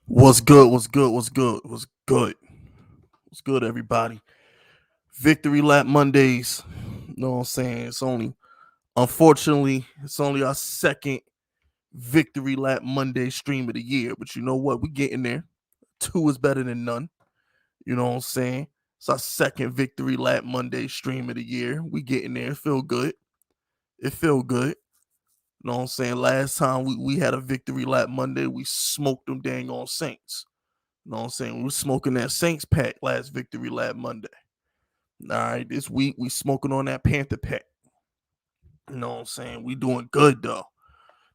What's good? What's good? What's good? What's good? What's good, everybody? Victory Lap Mondays. You know what I'm saying? Unfortunately, it's only our second Victory Lap Monday stream of the year. But you know what? We getting there. Two is better than none. You know what I'm saying? It's our second Victory Lap Monday stream of the year. We getting there. It feel good. It feel good. You know what I'm saying? Last time we had a Victory Lap Monday, we smoked them dang on Saints. You know what I'm saying? We were smoking that Saints pack last Victory Lab Monday. All right, this week we smoking on that Panther pack. You know what I'm saying? We doing good though.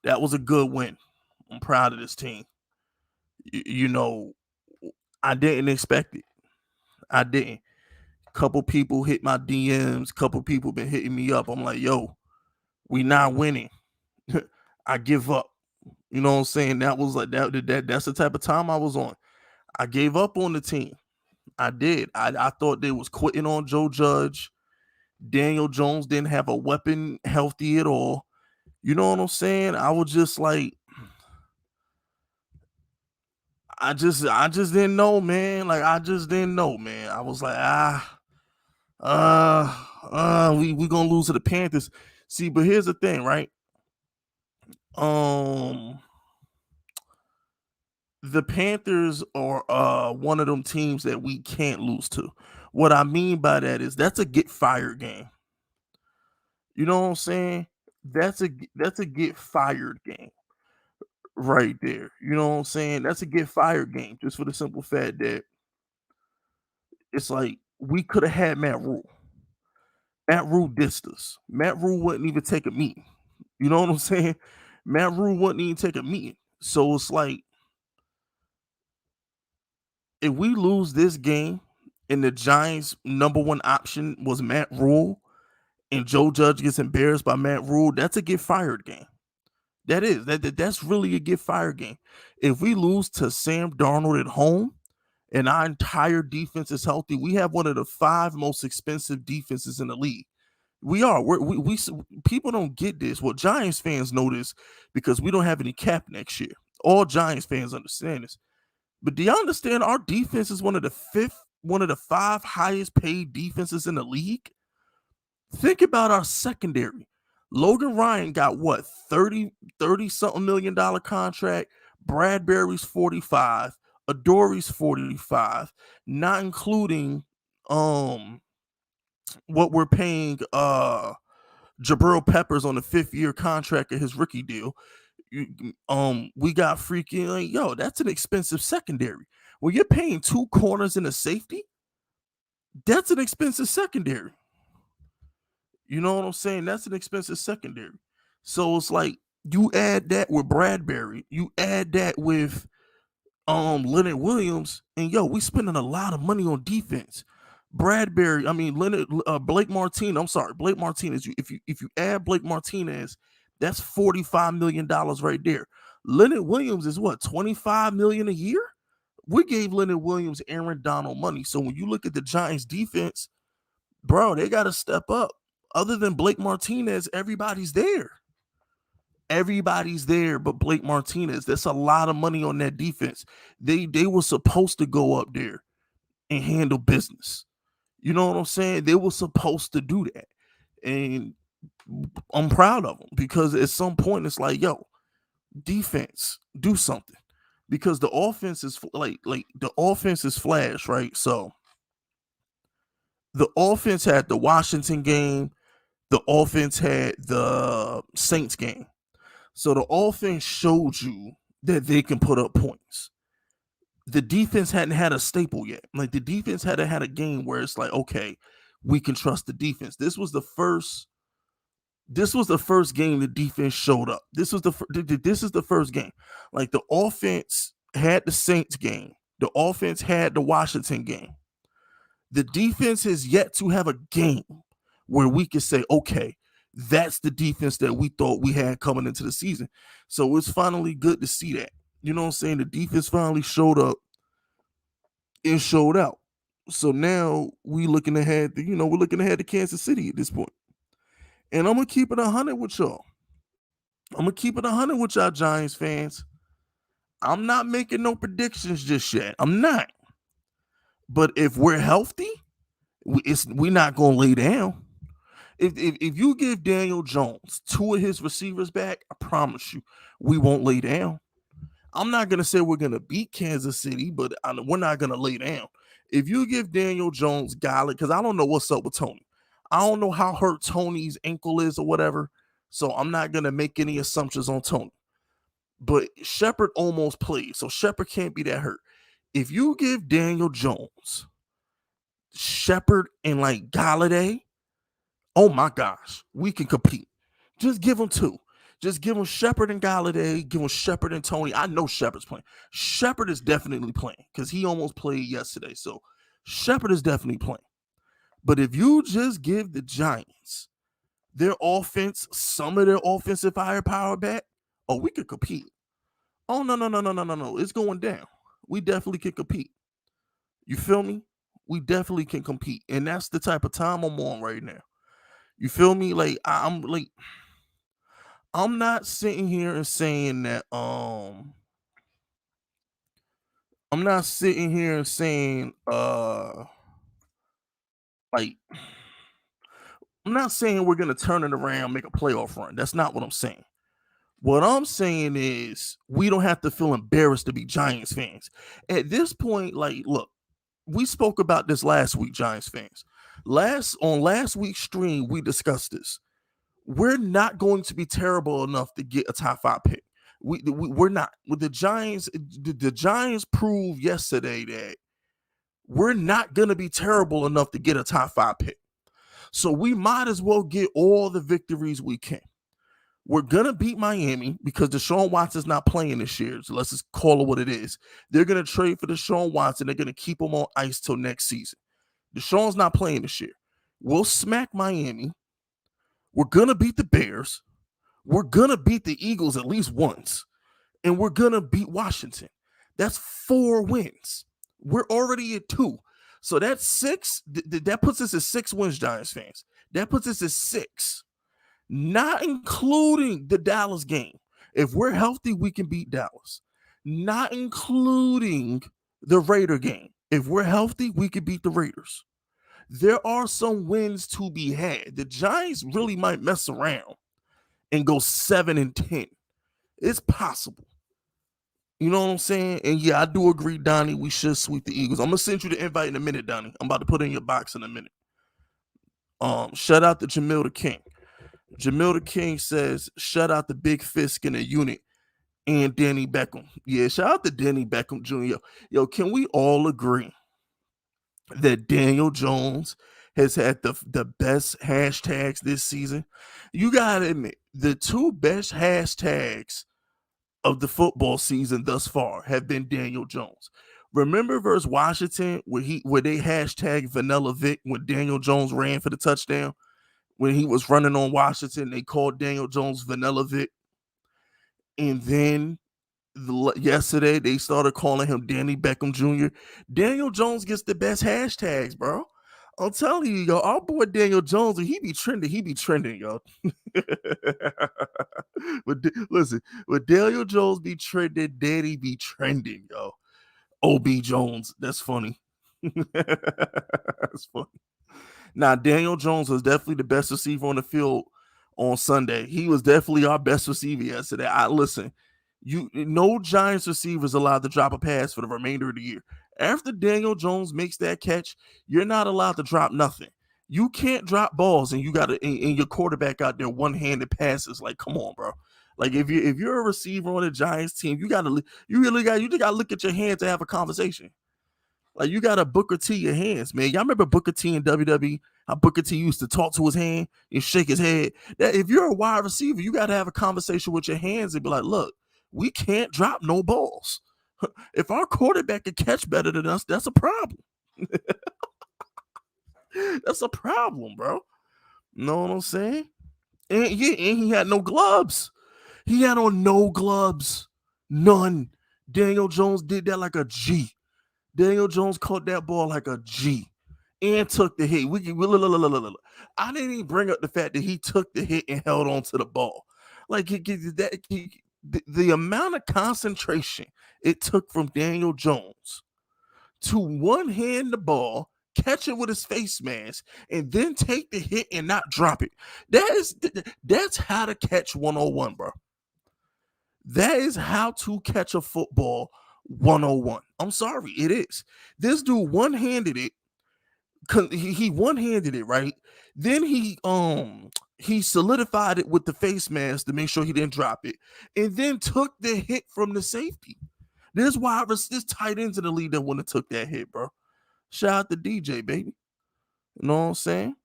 That was a good win. I'm proud of this team. You know, I didn't expect it. I didn't. Couple people hit my DMs. Couple people been hitting me up. I'm like, yo, we not winning. I give up. You know what I'm saying? That was like that. That's the type of time I was on. I gave up on the team. I did. I thought they was quitting on Joe Judge. Daniel Jones didn't have a weapon healthy at all. You know what I'm saying? I was just like, I just didn't know, man. Like I just didn't know, man. I was like, we gonna lose to the Panthers. See, but here's the thing, right? Um, the Panthers are one of them teams that we can't lose to. What I mean by that is that's a get fired game. You know what I'm saying? That's a get fired game right there. You know what I'm saying? That's a get fired game just for the simple fact that it's like we could have had Matt Rule. Matt Rule dissed us. Matt Rule wouldn't even take a meeting. You know what I'm saying? Matt Rule wouldn't even take a meeting. So it's like if we lose this game and the Giants' number one option was Matt Rule and Joe Judge gets embarrassed by Matt Rule, that's a get fired game. That's really a get fired game. If we lose to Sam Darnold at home and our entire defense is healthy, we have one of the five most expensive defenses in the league. We are. We people don't get this. Well, Giants fans know this because we don't have any cap next year. All Giants fans understand this. But do y'all understand our defense is one of the five highest paid defenses in the league? Think about our secondary. Logan Ryan got what 30 something $1 million contract. Bradbury's 45, Adori's 45, not including um what we're paying Jabril Peppers on the 5th-year contract of his rookie deal. We got freaking like, yo, that's an expensive secondary. When you're paying two corners and a safety, that's an expensive secondary. You know what I'm saying? That's an expensive secondary. So it's like you add that with Bradbury, you add that with Leonard Williams, and yo, we spending a lot of money on defense. Bradbury, I mean Blake Martinez. I'm sorry, Blake Martinez. If you add Blake Martinez, that's $45 million right there. Leonard Williams is what 25 million a year. We gave Leonard Williams Aaron Donald money. So when you look at the Giants defense, bro, they got to step up. Other than Blake Martinez, everybody's there. Everybody's there but Blake Martinez. That's a lot of money on that defense. They were supposed to go up there and handle business. You know what I'm saying? They were supposed to do that. And I'm proud of them because at some point it's like, yo, defense, do something. Because the offense is like the offense is flash, right? So the offense had the Washington game, the offense had the Saints game. So the offense showed you that they can put up points. The defense hadn't had a staple yet. Like the defense hadn't had a game where it's like, okay, we can trust the defense. This was the first game the defense showed up. This is the first game. Like the offense had the Saints game. The offense had the Washington game. The defense has yet to have a game where we can say, okay, that's the defense that we thought we had coming into the season. So it's finally good to see that. You know what I'm saying? The defense finally showed up and showed out. So now we're looking ahead to Kansas City at this point. And I'm gonna keep it 100 with y'all. I'm gonna keep it 100 with y'all Giants fans. I'm not making no predictions just yet. I'm not. But if we're healthy, we're not gonna lay down. If you give Daniel Jones 2 of his receivers back, I promise you, we won't lay down. I'm not gonna say we're gonna beat Kansas City, but we're not gonna lay down. If you give Daniel Jones Galley, because I don't know what's up with Tony. I don't know how hurt Tony's ankle is or whatever. So I'm not gonna make any assumptions on Tony. But Shepard almost played, so Shepard can't be that hurt. If you give Daniel Jones, Shepard, and like Galladay, oh my gosh, we can compete. Just give them 2. Just give them Shepard and Galladay. Give them Shepard and Tony. I know Shepard's playing. Shepard is definitely playing because he almost played yesterday. So Shepard is definitely playing. But if you just give the Giants their offense, some of their offensive firepower back, oh, we could compete. Oh, no. It's going down. We definitely can compete. You feel me? We definitely can compete. And that's the type of time I'm on right now. You feel me? Like, I'm not sitting here and saying that I'm not sitting here and saying like I'm not saying we're gonna turn it around, make a playoff run. That's not what I'm saying. What I'm saying is we don't have to feel embarrassed to be Giants fans. At this point, like, look, we spoke about this last week, Giants fans. Last week's stream, we discussed this. We're not going to be terrible enough to get a top 5 pick. We're not. With the Giants, the Giants proved yesterday that we're not going to be terrible enough to get a top 5 pick. So we might as well get all the victories we can. We're going to beat Miami because Deshaun Watson's not playing this year. So let's just call it what it is. They're going to trade for Deshaun Watson. They're going to keep him on ice till next season. Deshaun's not playing this year. We'll smack Miami. We're going to beat the Bears. We're going to beat the Eagles at least once. And we're going to beat Washington. That's 4 wins. We're already at 2. So that's 6. That puts us at 6 wins, Giants fans. That puts us at 6. Not including the Dallas game. If we're healthy, we can beat Dallas. Not including the Raider game. If we're healthy, we can beat the Raiders. There are some wins to be had. The Giants really might mess around and go 7-10. It's possible. You know what I'm saying? And yeah, I do agree, Donnie, we should sweep the Eagles. I'm going to send you the invite in a minute, Donnie. I'm about to put it in your box in a minute. Shout out to Jamil the King. Jamil the King says, shout out to Big Fisk in the unit and Danny Beckham. Yeah, shout out to Danny Beckham Jr. Yo, can we all agree that Daniel Jones has had the best hashtags this season? You got to admit, the 2 best hashtags of the football season thus far have been Daniel Jones. Remember versus Washington where they hashtag Vanilla Vic when Daniel Jones ran for the touchdown? When he was running on Washington, they called Daniel Jones Vanilla Vic. And then yesterday, they started calling him Danny Beckham Jr. Daniel Jones gets the best hashtags, bro. I'm telling you, yo, our boy Daniel Jones, when he be trending, yo. Listen, when Daniel Jones be trending, Danny be trending, yo. OB Jones, that's funny. That's funny. Now, Daniel Jones was definitely the best receiver on the field on Sunday. He was definitely our best receiver yesterday. Listen, no Giants receivers allowed to drop a pass for the remainder of the year. After Daniel Jones makes that catch, you're not allowed to drop nothing. You can't drop balls and you got to and your quarterback out there one-handed passes. Like, come on, bro. Like if you're a receiver on the Giants team, you just gotta look at your hands to have a conversation. Like, you got to Booker T your hands, man. Y'all remember Booker T in WWE? How Booker T used to talk to his hand and shake his head? That if you're a wide receiver, you got to have a conversation with your hands and be like, look, we can't drop no balls. If our quarterback can catch better than us, that's a problem. That's a problem, bro. Know what I'm saying? And he had no gloves. He had on no gloves. None. Daniel Jones did that like a G. Daniel Jones caught that ball like a G and took the hit. I didn't even bring up the fact that he took the hit and held on to the ball. Like, the amount of concentration it took from Daniel Jones to one hand the ball, catch it with his face mask, and then take the hit and not drop it. That's how to catch 101, bro. That is how to catch a football 101. I'm sorry, it is. This dude one-handed it. He one-handed it, right? Then he solidified it with the face mask to make sure he didn't drop it, and then took the hit from the safety. This tight ends in the league that wouldn't have took that hit, bro. Shout out to DJ, baby. You know what I'm saying?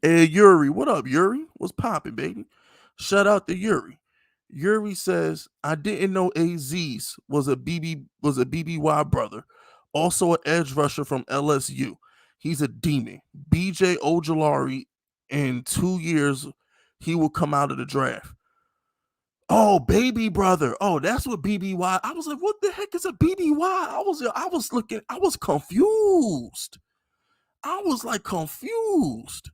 Hey, Yuri, what up, Yuri? What's popping, baby? Shout out to Yuri. Yuri says, I didn't know AZ's was a BBY brother. Also an edge rusher from LSU. He's a demon. BJ Ojolari, in 2 years, he will come out of the draft. Oh, baby brother. Oh, that's what BBY. I was like, what the heck is a BBY? I was confused. I was like confused.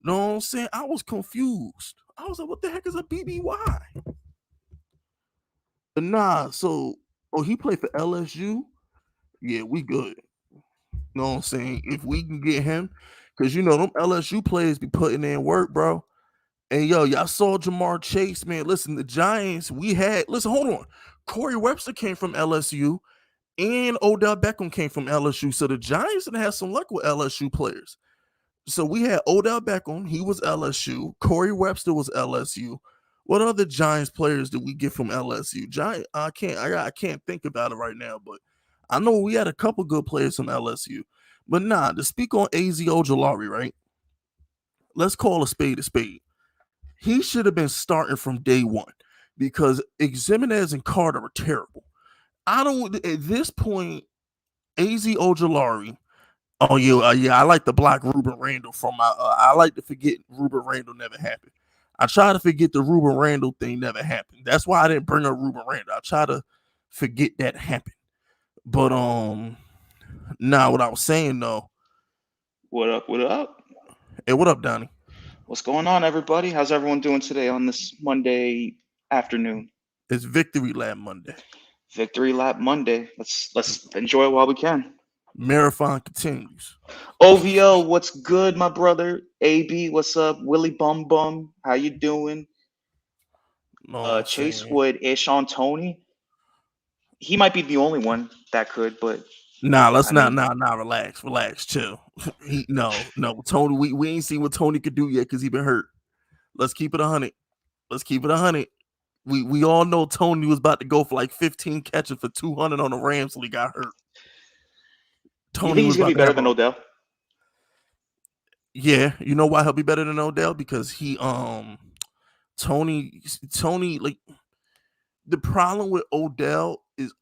Know what I'm saying? I was confused. I was like, what the heck is a BBY? But nah, he played for LSU. Yeah, we good. Know what I'm saying? If we can get him, because them LSU players be putting in work, bro. And y'all saw Jamar Chase, man. Listen, the Giants, hold on. Corey Webster came from LSU and Odell Beckham came from LSU. So the Giants didn't have some luck with LSU players. So we had Odell Beckham, he was LSU. Corey Webster was LSU. What other Giants players did we get from LSU? I can't think about it right now, but I know we had a couple good players from LSU. But nah, to speak on AZ Ojolari, right? Let's call a spade a spade. He should have been starting from day one because Ximenez and Carter are terrible. At this point, AZ Ojolari. Oh yeah, I like to block Ruben Randall from my. I like to forget Ruben Randall never happened. I try to forget the Ruben Randall thing never happened. That's why I didn't bring up Ruben Randall. I try to forget that happened. But what I was saying though. What up? What up? Hey, what up, Donnie? What's going on, everybody? How's everyone doing today on this Monday afternoon? It's Victory Lap Monday. Victory Lap Monday. Let's enjoy it while we can. Marathon continues. OVO, what's good, my brother? AB, what's up? Willie Bum Bum, how you doing? Chase Wood, Ishawn Tony. He might be the only one that could, but relax, chill. No, Tony. We ain't seen what Tony could do yet because he been hurt. Let's keep it 100. We all know Tony was about to go for like 15 catches for 200 on the Rams till he got hurt. Tony, you think he's gonna be better than Odell? Yeah, you know why he'll be better than Odell? Because he Tony like the problem with Odell is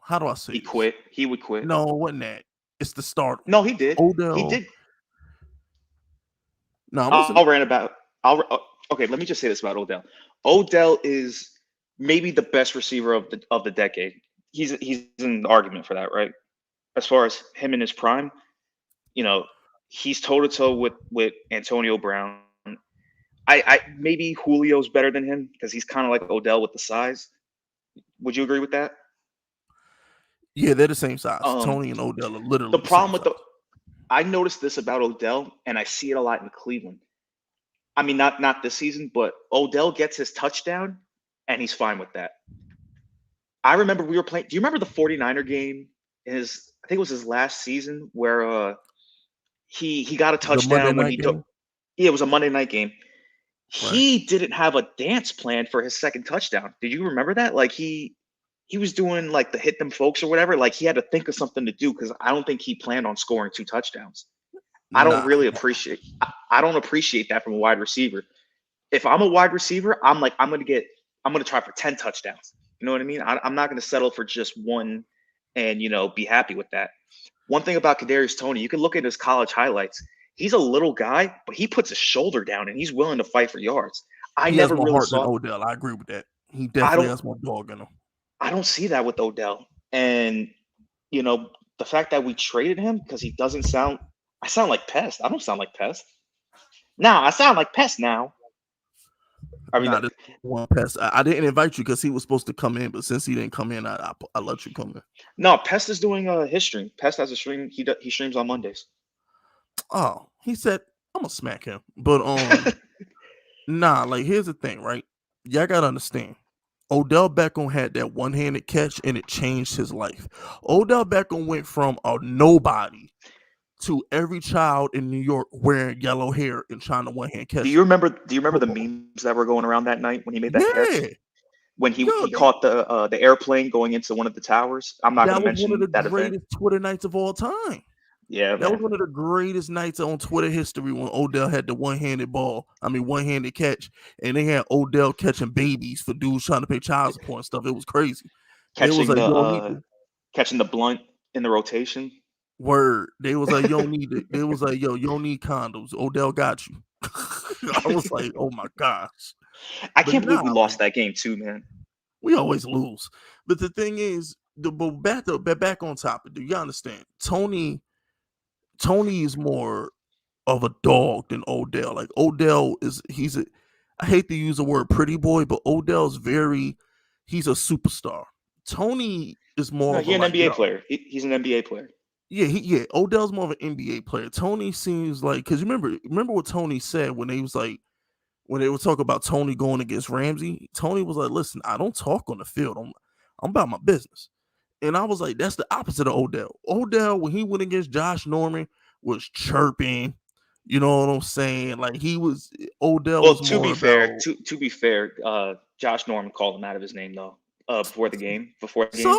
how do I say he this? quit. He would quit. No, it wasn't that. It's the starter. No, he did. Odell. He did. No, okay, let me just say this about Odell. Odell is maybe the best receiver of the decade. He's in the argument for that, right? As far as him in his prime, he's toe to toe with Antonio Brown. I maybe Julio's better than him because he's kind of like Odell with the size. Would you agree with that? Yeah, they're the same size. Tony and Odell are literally the problem with I noticed this about Odell, and I see it a lot in Cleveland. I mean, not this season, but Odell gets his touchdown, and he's fine with that. I remember we were playing. Do you remember the 49er game? I think it was his last season where he got a touchdown when it was a Monday night game. Right. He didn't have a dance plan for his second touchdown. Did you remember that? Like he was doing like the hit them folks or whatever. Like he had to think of something to do because I don't think he planned on scoring 2 touchdowns. I don't really appreciate. I don't appreciate that from a wide receiver. If I'm a wide receiver, I'm gonna try for 10 touchdowns. You know what I mean? I'm not gonna settle for just one, and be happy with that. One thing about Kadarius Toney, you can look at his college highlights. He's a little guy, but he puts his shoulder down and he's willing to fight for yards. He has more heart than Odell. I agree with that. He definitely has more dog in him. I don't see that with Odell. And, the fact that we traded him because he doesn't sound – I sound like Pest. I don't sound like Pest. Now, I sound like Pest now. I mean, Nah, this one Pest. I didn't invite you because he was supposed to come in, but since he didn't come in, I let you come in. no, Pest is doing his stream. Pest has a stream. He streams on Mondays. Oh, he said I'm gonna smack him, but nah. Like here's the thing, right? Y'all gotta understand. Odell Beckham had that one-handed catch, and it changed his life. Odell Beckham went from a nobody to every child in New York wearing yellow hair and trying to one-hand Do catch you remember? Do you remember the football. memes that were going around that night when he made that catch? Yeah, When yo, he caught the airplane going into one of the towers. I'm not going that to was one of mention the that event. greatest Twitter nights of all time. Yeah, That was man. one of the greatest nights on Twitter history when Odell had the one-handed catch, and they had Odell catching babies for dudes trying to pay child support and stuff. It was crazy. They was Catching like, the "You don't need to catching the blunt in the rotation. word." They was like, "You don't need it." They was like, "Yo, you don't need condoms. Odell got you." I was like, "Oh my gosh!" I But can't believe we nah, like lost that game too, man. we always lose. But the thing is, back on topic. Do you understand? Tony is more of a dog than Odell. Like Odell he's a I hate to use the word pretty boy, but Odell's he's a superstar. Tony is more No, of a he's an like, NBA yo, player. He's an NBA player. yeah, Odell's more of an NBA player. Tony seems like because remember what Tony said when they were talking about Tony going against Ramsey. Tony was like, listen, I don't talk on the field. I'm about my business. And I was like, that's the opposite of Odell. Odell, when he went against Josh Norman, was chirping. You know what I'm saying? Like Odell Well, was more about to be fair, Josh Norman called him out of his name though. Before the game, so because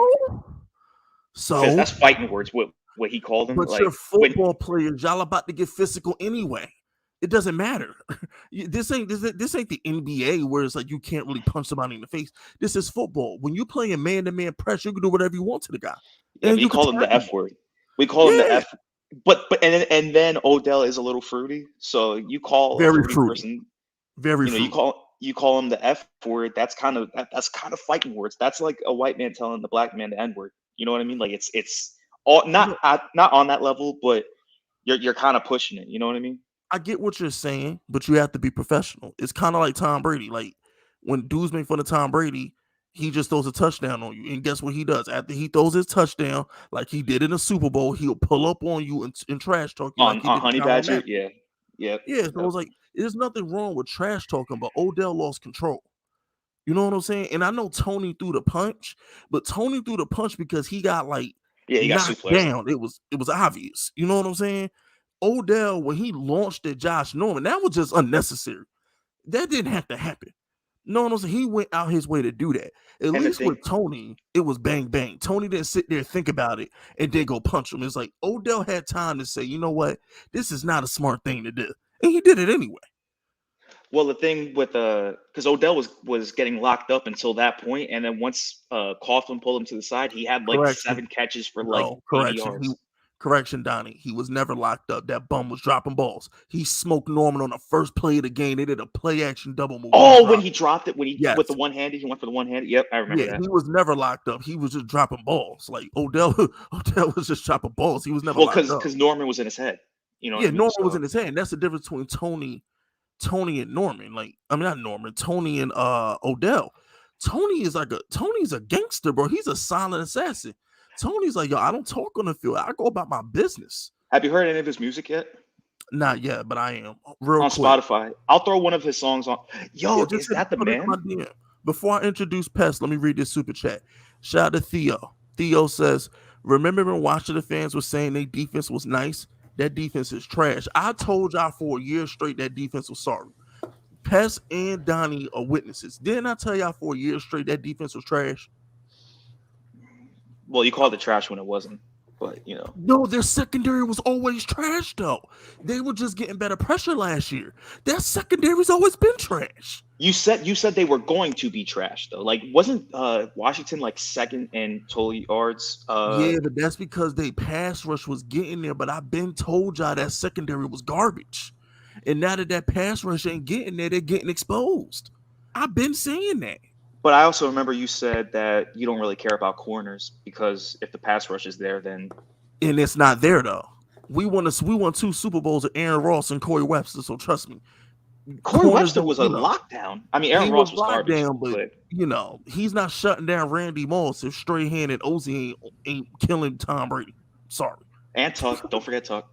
so. that's fighting words. What he called him, But like you're when football players. Y'all about to get physical anyway. It doesn't matter. This ain't the NBA where it's like you can't really punch somebody in the face. This is football. When you play a man-to-man pressure, you can do whatever you want to the guy, yeah, and but you you can call him the tackle him. F word. We call him the Yeah, F. But and then Odell is a little fruity. So you call a very fruity fruity, person, very you fruity. call him the F word. That's kind of fighting words. That's like a white man telling the black man the N word. You know what I mean? Like it's all You know, not on that level, but you're kind of pushing it. You know what I mean? I get what you're saying, but you have to be professional. It's kind of like Tom Brady. Like when dudes make fun of Tom Brady, he just throws a touchdown on you. And guess what he does? After he throws his touchdown, like he did in the Super Bowl, he'll pull up on you and trash talk you like he On did to Honey Colin Badger, Mack. yeah, yep, Yeah, so yep. it's like there's nothing wrong with trash talking, but Odell lost control. You know what I'm saying? And I know Tony threw the punch, but Tony threw the punch because he got like Yeah, he got knocked suplexed. down. It was obvious. You know what I'm saying? Odell, when he launched at Josh Norman, that was just unnecessary. That didn't have to happen. No, no, he went out his way to do that. At And the least thing, with Tony, it was bang bang. Tony didn't sit there and think about it and then go punch him. It's like Odell had time to say, you know what, this is not a smart thing to do, and he did it anyway. well, the thing with because Odell was getting locked up until that point, and then once Coughlin pulled him to the side, he had like Correction, 7 catches for like no 80 correction. yards. Correction, Donnie. He was never locked up. That bum was dropping balls. He smoked Norman on the first play of the game. They did a play action double move. He Oh, when dropped he it. dropped it, when he with the Yes. one handed, he went for the one handed. Yep, I remember Yeah, that. he was never locked up. He was just dropping balls. Like Odell, Odell was just dropping balls. He was never Well, locked up. because Norman was in his head. You know what I Yeah, mean? Norman was in So, his hand. That's the difference between Tony and Norman. Like, I mean not Norman, Tony and Odell. Tony's a gangster, bro. He's a silent assassin. Tony's like, yo, I don't talk on the field. I go about my business. have you heard any of his music yet Not yet, but I am. Real on quick. Spotify? I'll throw one of his songs on. Yeah, Yo, just is that the put it in my man? DM. Before I introduce Pest, let me read this super chat. Shout out to Theo. Theo says, remember when Washington fans were saying their defense was nice? That defense is trash. I told y'all for a year straight that defense was sorry. Pest and Donnie are witnesses. Didn't I tell y'all for a year straight that defense was trash? Well, you called it trash when it wasn't, but you know. No, their secondary was always trash, though. They were just getting better pressure last year. Their secondary's always been trash. You said they were going to be trash though. Like wasn't Washington like second in total yards? Yeah, but that's because they pass rush was getting there. But I've been told y'all that secondary was garbage. And now that pass rush ain't getting there, they're getting exposed. I've been saying that. But I also remember you said that you don't really care about corners because if the pass rush is there, then And it's not there though. We won 2 Super Bowls with Aaron Ross and Corey Webster, so trust me. Corey Webster was a lockdown. I mean, Aaron Ross was garbage, down, but he's not shutting down Randy Moss if Strahan and Ozzy ain't killing Tom Brady. Sorry. And Tuck. Don't forget Tuck.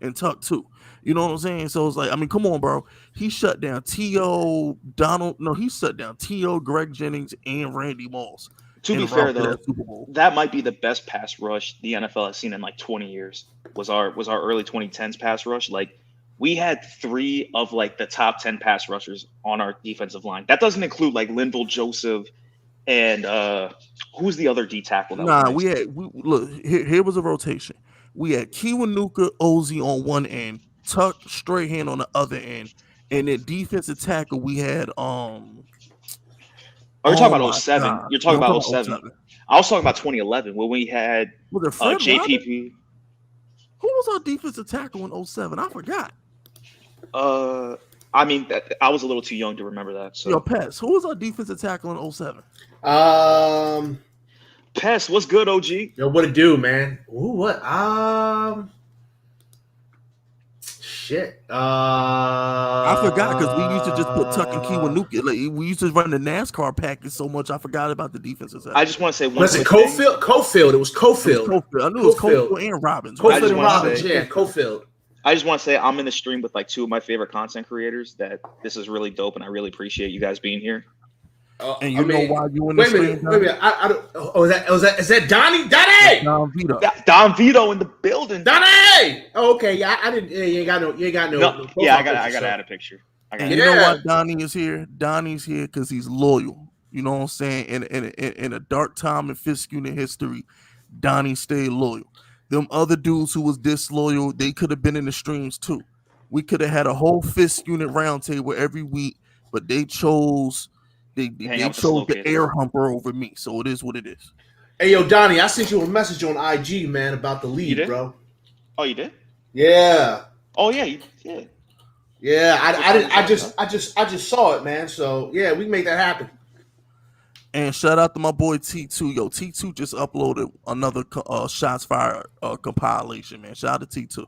And Tuck too. You know what I'm saying? So it's like, I mean, come on, bro. He shut down T.O. Donald. No, he shut down T.O. Greg Jennings and Randy Moss. To be fair, though, that might be the best pass rush the NFL has seen in like 20 years. Was our early 2010s pass rush? Like, we had 3 of like the top 10 pass rushers on our defensive line. That doesn't include like Linval Joseph and who's the other D tackle? Look, here was a rotation. We had Kiwanuka, Ozzy on one end, Tuck, Strahan on the other end, and then defensive tackle we had Are you talking about 07? You're talking about 07. I was talking about 2011 when we had JPP. Who was our defensive tackle in 07? I forgot. I mean, I was a little too young to remember that. So. Yo, Pess, who was our defensive tackle in 07? Pess, what's good, OG? Yo, what it do, man? Ooh, what? Shit. I forgot because we used to just put Tuck and Kiwanuka. Like, we used to run the NASCAR package so much, I forgot about the defensive side. I just want to say one. Was it Cofield? Cofield. It was Cofield. I knew it was Cofield and Robbins. Cofield and Robbins. Yeah, Cofield. I just want to say I'm in the stream with like 2 of my favorite content creators. That this is really dope, and I really appreciate you guys being here. And you know why you in the stream? Wait a minute. I don't. Is that Donnie? Donnie! Don Vito. Don Vito in the building. Donnie! Oh, okay. Yeah, I didn't. You ain't got no. Yeah, I gotta add a picture. You know why Donnie is here? Donnie's here because he's loyal. You know what I'm saying? In a dark time in Fisk unit history, Donnie stayed loyal. Them other dudes who was disloyal, they could have been in the streams too. We could have had a whole Fisk unit roundtable every week, but they chose. They chose the air humper over me, so it is what it is. Hey, yo, Donnie, I sent you a message on IG, man, about the lead, bro. Oh, you did? Yeah. Oh, yeah, you did. Yeah, I just saw it, man. So yeah, we can make that happen. And shout out to my boy T2. Yo, T2 just uploaded another shots fired compilation, man. Shout out to T2.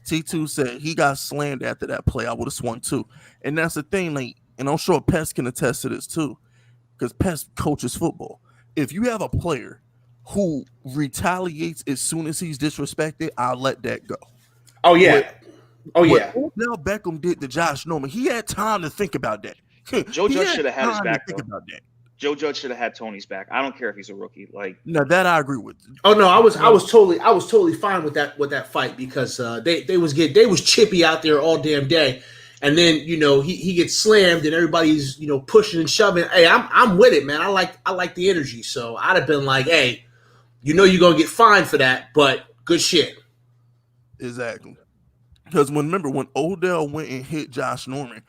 T2 said he got slammed after that play. I would have swung too, and that's the thing, like. And I'm sure Pest can attest to this too, because Pest coaches football. If you have a player who retaliates as soon as he's disrespected, I'll let that go. Oh yeah, what Odell Beckham did to Josh Norman, he had time to think about that. Joe Judge should have had his back. Joe Judge should have had Tony's back. I don't care if he's a rookie. Like, no, that I agree with. Oh no, I was totally fine with that fight because they was chippy out there all damn day. And then, he gets slammed and everybody's, pushing and shoving. Hey, I'm with it, man. I like the energy. So I'd have been like, hey, you're going to get fined for that, but good shit. Exactly. Because when Odell went and hit Josh Norman,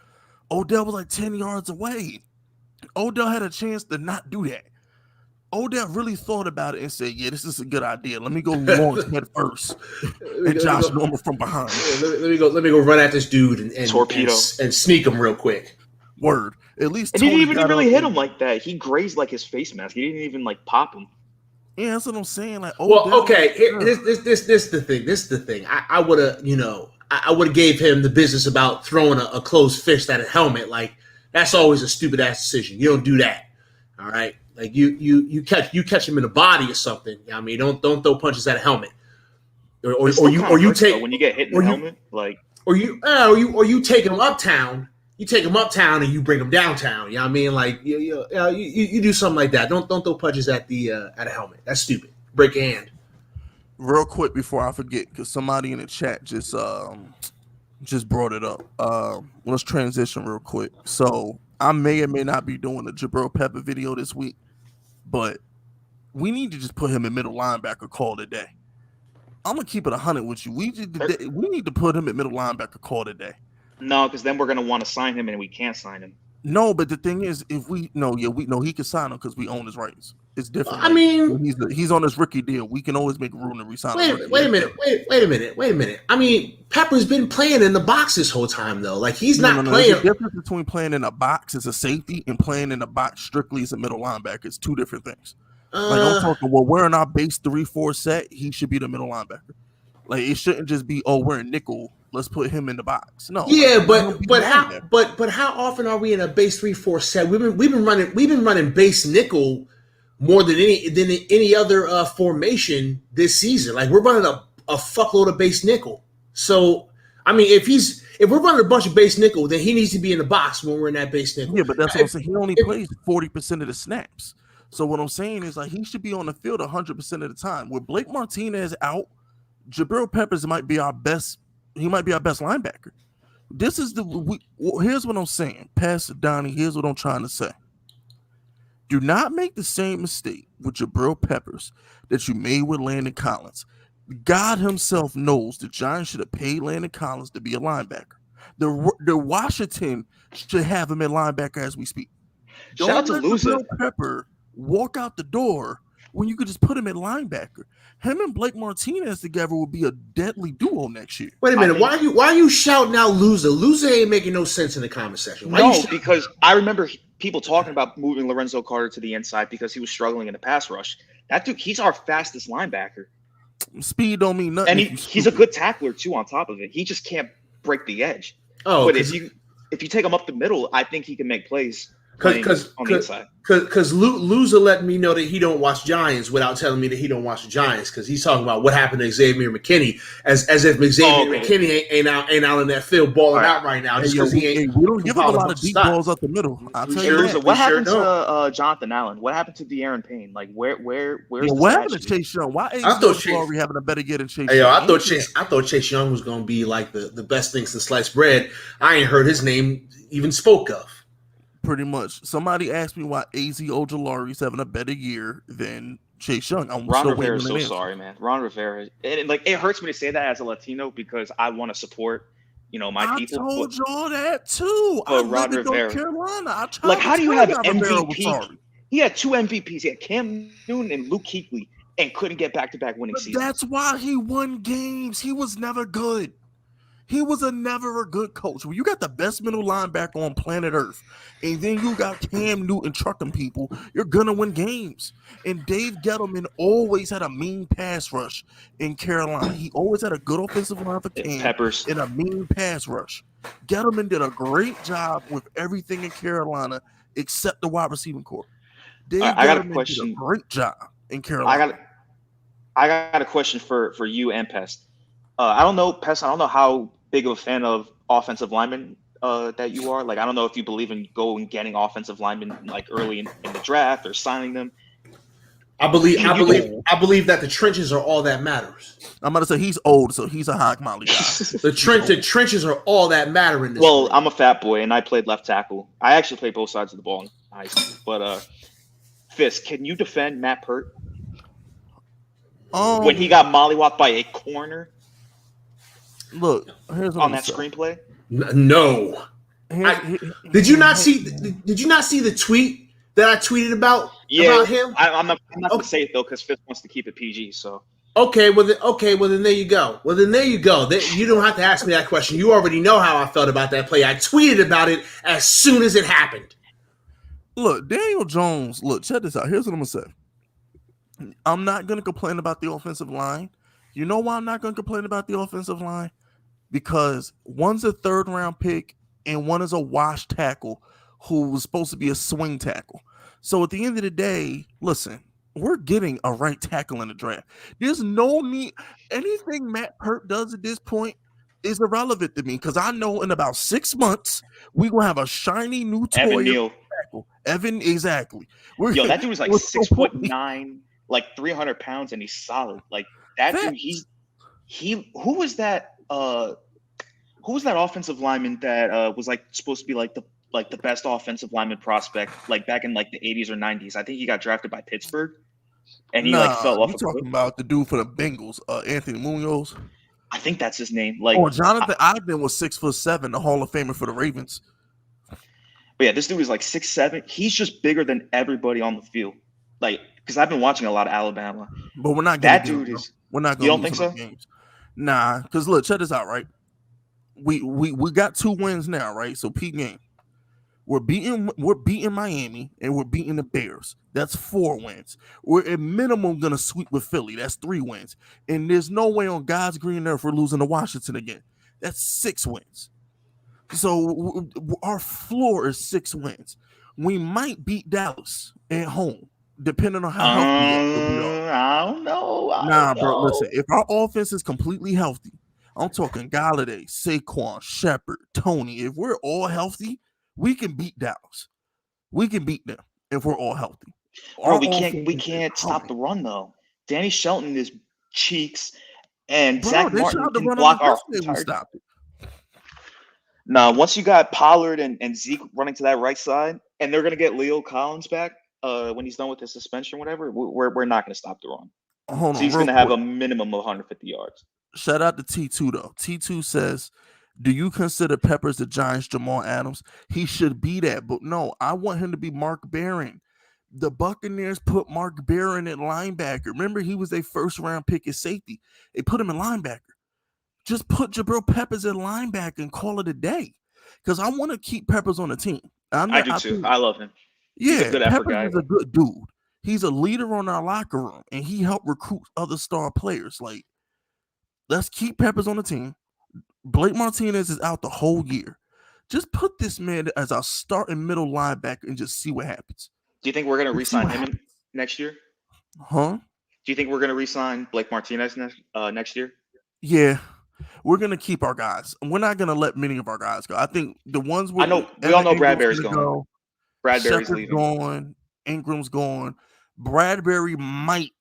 Odell was like 10 yards away. Odell had a chance to not do that. Odell really thought about it and said, yeah, this is a good idea. Let me go launch head first. And Josh Norman from behind. Let me go run at this dude and torpedo and sneak him real quick. Word. At least he didn't even really hit him like that. He grazed like his face mask. He didn't even like pop him. Yeah, that's what I'm saying. Like, well, okay. This is the thing. This is the thing. I would have, I would have gave him the business about throwing a closed fist at a helmet. Like, that's always a stupid ass decision. You don't do that. All right. Like you catch him in the body or something. I mean, don't throw punches at a helmet, or you take when you get hit in the helmet, like or you take him uptown. You take him uptown and you bring him downtown. You know what I mean? Like you do something like that. Don't throw punches at a helmet. That's stupid. Break your hand. Real quick before I forget, because somebody in the chat just brought it up. Let's transition real quick. So I may or may not be doing the Jabril Pepper video this week, but we need to just put him in middle linebacker call today. I'm gonna keep it 100 with you. We need to put him at middle linebacker call today. No, because then we're gonna want to sign him and we can't sign him. No, but the thing is, if we he can sign him because we own his rights. It's different. I mean, he's on his rookie deal. We can always make room to resign. Wait a minute. I mean, Pepper's been playing in the box this whole time though. Like he's not playing. There's a difference between playing in a box as a safety and playing in a box strictly as a middle linebacker. It's two different things. Like I'm talking, we're in our base 3-4 set. He should be the middle linebacker. Like it shouldn't just be we're in nickel let's put him in the box. No, Yeah, like, but how often are we in a base 3-4 set? We've been running base nickel more than any other formation this season. Like we're running a fuckload of base nickel. So I mean, if we're running a bunch of base nickel, then he needs to be in the box when we're in that base nickel. Yeah, but that's what I'm saying. He only plays 40% of the snaps. So what I'm saying is like he should be on the field 100% of the time. With Blake Martinez out, Jabril Peppers might be our best. He might be our best linebacker. This is here's what I'm saying. Pastor Donnie, here's what I'm trying to say. Do not make the same mistake with Jabril Peppers that you made with Landon Collins. God himself knows the Giants should have paid Landon Collins to be a linebacker. The Washington should have him at linebacker as we speak. Shout out to Loser. Pepper walk out the door when you could just put him at linebacker. Him and Blake Martinez together would be a deadly duo next year. Wait a minute, why are you shouting out Loser? Loser ain't making no sense in the comment section. Because I remember people talking about moving Lorenzo Carter to the inside because he was struggling in the pass rush. That dude, he's our fastest linebacker. Speed don't mean nothing. And he's a good tackler too. On top of it, he just can't break the edge. Oh, but if you take him up the middle, I think he can make plays. Because Loser let me know that he don't watch Giants without telling me that he don't watch the Giants because he's talking about what happened to Xavier McKinney as if Xavier McKinney ain't out in that field balling out right now just because he ain't. We don't give him a lot of deep balls up the middle. I'll tell you that. What happened to Jonathan Allen? What happened to De'Aaron Payne? Like where's what happened to Chase Young? Why is Ojulari having a better year than Chase Young? I thought Chase Young was going to be like the best thing since sliced bread. I ain't heard his name even spoke of. Pretty much. Somebody asked me why AZ Ojulari is having a better year than Chase Young. Ron Rivera is so sorry, man. Ron Rivera. It hurts me to say that as a Latino because I want to support, my people. I told y'all that too. But Ron Rivera. Carolina. How do you have MVP? He had 2 MVPs. He had Cam Newton and Luke Kuechly and couldn't get back-to-back winning seasons. That's why he won games. He was never good. He was never a good coach. When you got the best middle linebacker on planet Earth, and then you got Cam Newton trucking people, you're gonna win games. And Dave Gettleman always had a mean pass rush in Carolina. He always had a good offensive line for Cam Peppers and a mean pass rush. Gettleman did a great job with everything in Carolina except the wide receiving corps. I got a question. Did a great job in Carolina. I got a question for you and Pest. I don't know, Pest. I don't know how big of a fan of offensive linemen that you are. Like, I don't know if you believe in going getting offensive linemen like early in the draft or signing them. I believe that the trenches are all that matters. I'm about to say he's old, so he's a hog molly guy. The trenches are all that matter in this. Well, I'm a fat boy and I played left tackle. I actually played both sides of the ball in high school. But Fisk, can you defend Matt Pert when he got mollywopped by a corner? Look, here's what on that screenplay. No. Did you not see the tweet that I tweeted about him? I'm not gonna say it though because Fisk wants to keep it PG. So okay, well then there you go. You don't have to ask me that question. You already know how I felt about that play. I tweeted about it as soon as it happened. Look, Daniel Jones. Look, check this out. Here's what I'm gonna say. I'm not gonna complain about the offensive line. You know why I'm not gonna complain about the offensive line? Because one's a 3rd round pick and one is a wash tackle who was supposed to be a swing tackle. So at the end of the day, listen, we're getting a right tackle in the draft. There's no need. Anything Matt Pert does at this point is irrelevant to me because I know in about 6 months we're going to have a shiny new toy. Evan Neal. Evan, exactly. That dude was like 6'9", like 300 pounds, and he's solid. Like that dude, who was that? Who was that offensive lineman that was like supposed to be like the best offensive lineman prospect like back in like the 80s or 90s? I think he got drafted by Pittsburgh, and he fell off. You talking about the dude for the Bengals, Anthony Munoz? I think that's his name. Like, Jonathan Ogden was 6'7", the Hall of Famer for the Ravens. But yeah, this dude is like 6'7". He's just bigger than everybody on the field. Like, because I've been watching a lot of Alabama. But we're not that dude is. We're not going. You don't think so? Games. Nah, because look, check this out, right? We got 2 wins now, right? So peak game. We're beating Miami and we're beating the Bears. That's 4 wins. We're at minimum gonna sweep with Philly. That's 3 wins. And there's no way on God's green earth we're losing to Washington again. That's 6 wins. So our floor is 6 wins. We might beat Dallas at home, depending on how healthy we are. I don't know. Bro, listen, if our offense is completely healthy, I'm talking Galladay, Saquon, Shepard, Tony. If we're all healthy, we can beat Dallas. We can beat them if we're all healthy. Bro, we can't stop the run though. Danny Shelton is cheeks, and Zach Martin can block our entire. No, once you got Pollard and Zeke running to that right side, and they're gonna get Leo Collins back when he's done with his suspension, whatever. We're not gonna stop the run. Hold so he's gonna have a minimum of 150 yards. Shout out to T2 though. T2 says, "Do you consider Peppers the Giants' Jamal Adams? He should be that, but no, I want him to be Mark Barron. The Buccaneers put Mark Barron at linebacker. Remember, he was their first round pick at safety. They put him in linebacker. Just put Jabril Peppers at linebacker and call it a day. Because I want to keep Peppers on the team. I do too. I love him. Yeah, he's a good effort Peppers is a good dude. He's a leader on our locker room, and he helped recruit other star players. Like, let's keep Peppers on the team. Blake Martinez is out the whole year. Just put this man as our starting middle linebacker and just see what happens. Do you think we're going to re-sign him next year? Huh? Do you think we're going to re-sign Blake Martinez next year? Yeah. We're going to keep our guys. We're not going to let many of our guys go. I think the ones we all know Bradbury's going. Bradbury's leaving. Gone. Ingram's gone. Bradbury might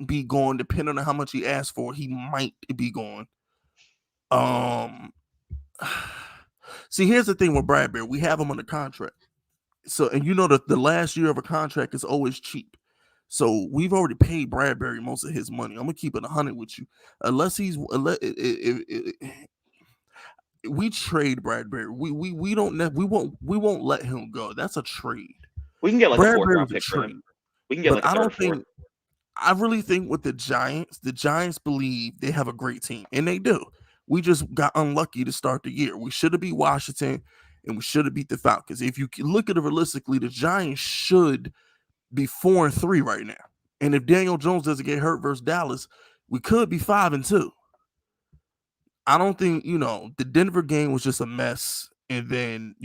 be gone depending on how much he asked for. He might be gone. See, here's the thing with Bradbury. We have him on the contract. So, and you know that the last year of a contract is always cheap. So we've already paid Bradbury most of his money. I'm gonna keep it 100 with you, unless we trade Bradbury. We won't let him go. That's a trade. We can get like a 4th round pick for him. We can get like a 3rd or 4th. I really think with the Giants believe they have a great team, and they do. We just got unlucky to start the year. We should have beat Washington, and we should have beat the Falcons. If you look at it realistically, the Giants should be 4-3 right now. And if Daniel Jones doesn't get hurt versus Dallas, we could be 5-2. I don't think, the Denver game was just a mess. And then, I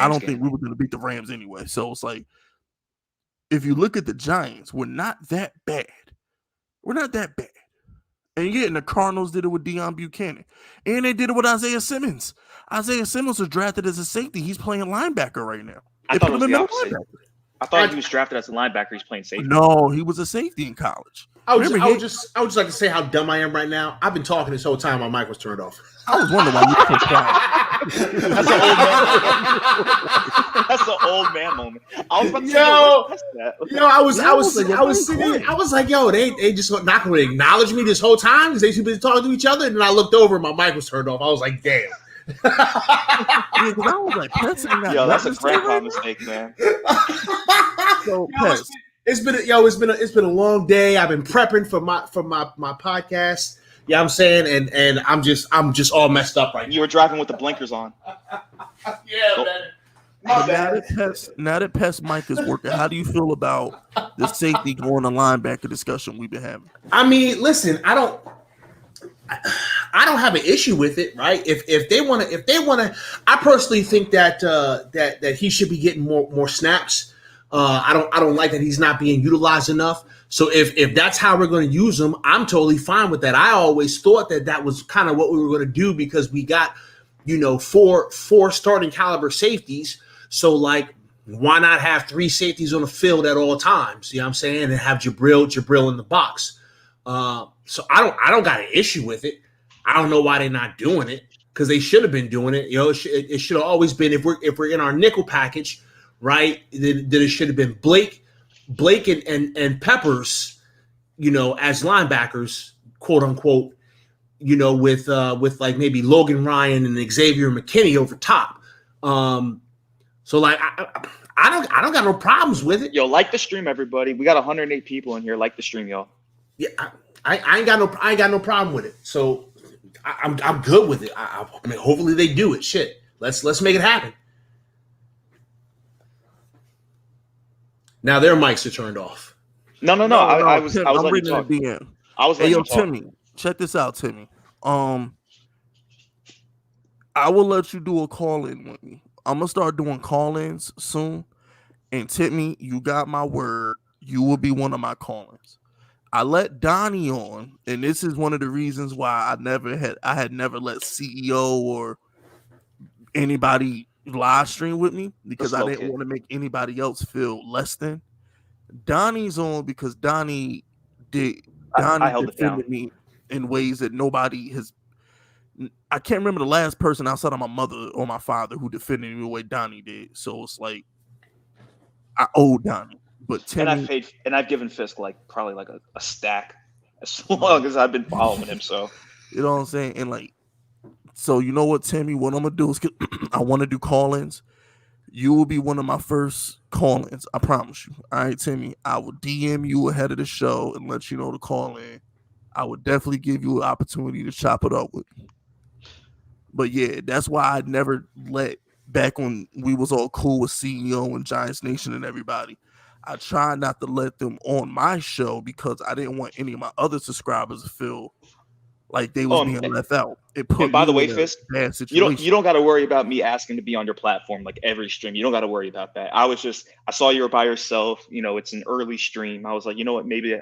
don't think we were going to beat the Rams anyway. So it's like, if you look at the Giants, we're not that bad. We're not that bad. And yet, the Cardinals did it with Deion Buchanan. And they did it with Isaiah Simmons. Isaiah Simmons was drafted as a safety. He's playing linebacker right now. I thought it was the opposite. I thought he was drafted as a linebacker. He's playing safety. No, he was a safety in college. I would just like to say how dumb I am right now. I've been talking this whole time. My mic was turned off. I was wondering why you were so quiet. That's an old man. That's an old man moment. I was about to say, I was sitting. I was like, yo, they just not going to acknowledge me this whole time because they should be talking to each other. And then I looked over, and my mic was turned off. I was like, damn. I was like, yo, that's a grandpa mistake, man. So, it's been a long day. I've been prepping for my podcast. Yeah, I'm saying, and I'm just all messed up right now. You were driving with the blinkers on. Yeah, man. Now that Pest Mike is working, how do you feel about the safety going to linebacker discussion we've been having? I mean, listen, I don't have an issue with it, right? If they want to, I personally think that that he should be getting more snaps. I don't like that he's not being utilized enough. So if that's how we're going to use him, I'm totally fine with that. I always thought that was kind of what we were going to do because we got, four starting caliber safeties. So like, why not have 3 safeties on the field at all times? You know what I'm saying? And have Jabril in the box. So I don't got an issue with it. I don't know why they're not doing it because they should have been doing it. It should have always been if we're in our nickel package, right? Then it should have been Blake and Peppers, as linebackers, quote unquote, with like maybe Logan Ryan and Xavier McKinney over top. So like I don't got no problems with it. Yo, like the stream, everybody. We got 108 people in here. Like the stream, y'all. Yeah, I ain't got no problem with it. So I'm good with it. I mean, hopefully they do it. Shit, let's make it happen. Now their mics are turned off. No. I was reading the DM. I was letting you talk. Timmy, check this out, Timmy. I will let you do a call-in with me. I'm gonna start doing call-ins soon. And tip me, you got my word. You will be one of my call-ins. I let Donnie on, and this is one of the reasons why I had never let CEO or anybody live stream with me, The because I slow didn't kid. want to make anybody else feel less than. Donnie's on because did I Donnie held it down. defended me in ways that nobody has. I can't remember the last person outside of my mother or my father who defended me the way Donnie did. So it's like I owe Donnie. But And I've Timmy, paid, and I've given Fisk like probably like a stack as long as I've been following him. So you know what I'm saying? And like, so you know what, Timmy, what I'm gonna do is I want to do call-ins. You will be one of my first call-ins. I promise you. All right, Timmy. I will DM you ahead of the show and let you know to call in. I would definitely give you an opportunity to chop it up with me. But yeah, that's why I never let back when we was all cool with CEO and Giants Nation and everybody. I tried not to let them on my show because I didn't want any of my other subscribers to feel like they was being left out. It and put by the me way, in a Fisk, bad you situation. don't got to worry about me asking to be on your platform like every stream. You don't got to worry about that. I saw you were by yourself. You know, it's an early stream. I was like, you know what, maybe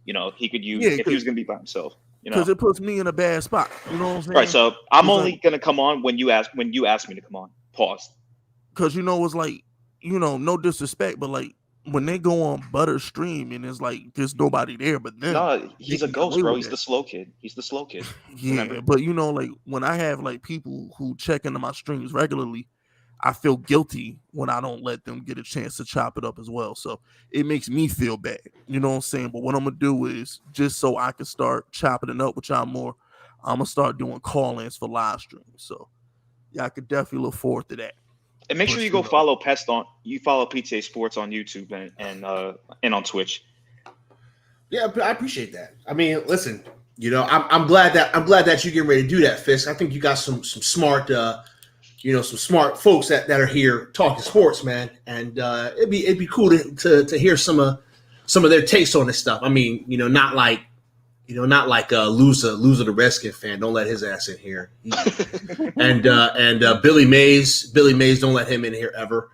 he could use Yeah, if he was gonna be by himself. because it puts me in a bad spot. You know what I'm Right. saying? So I'm It's like, only gonna come on when you ask me to come on. Pause. because it's like, no disrespect, but like when they go on Butter Stream and it's like there's nobody there but them, No, they he's a can get ghost, away bro. with He's that. the slow kid. He's the slow kid. Yeah, Remember? but like when I have like people who check into my streams regularly, I feel guilty when I don't let them get a chance to chop it up as well. So it makes me feel bad. You know what I'm saying? But what I'm gonna do is, just so I can start chopping it up with y'all more, I'm gonna start doing call-ins for live streams. So yeah, I could definitely look forward to that. And make sure But you go follow you follow PTA Sports on YouTube and on Twitch. Yeah, I appreciate that. I mean, listen, I'm glad that you're getting ready to do that, Fisk. I think you got some smart some smart folks that are here talking sports, man. And it'd be cool to hear some of their takes on this stuff. I mean, not like loser the Redskin fan. Don't let his ass in here. And Billy Mays, don't let him in here ever.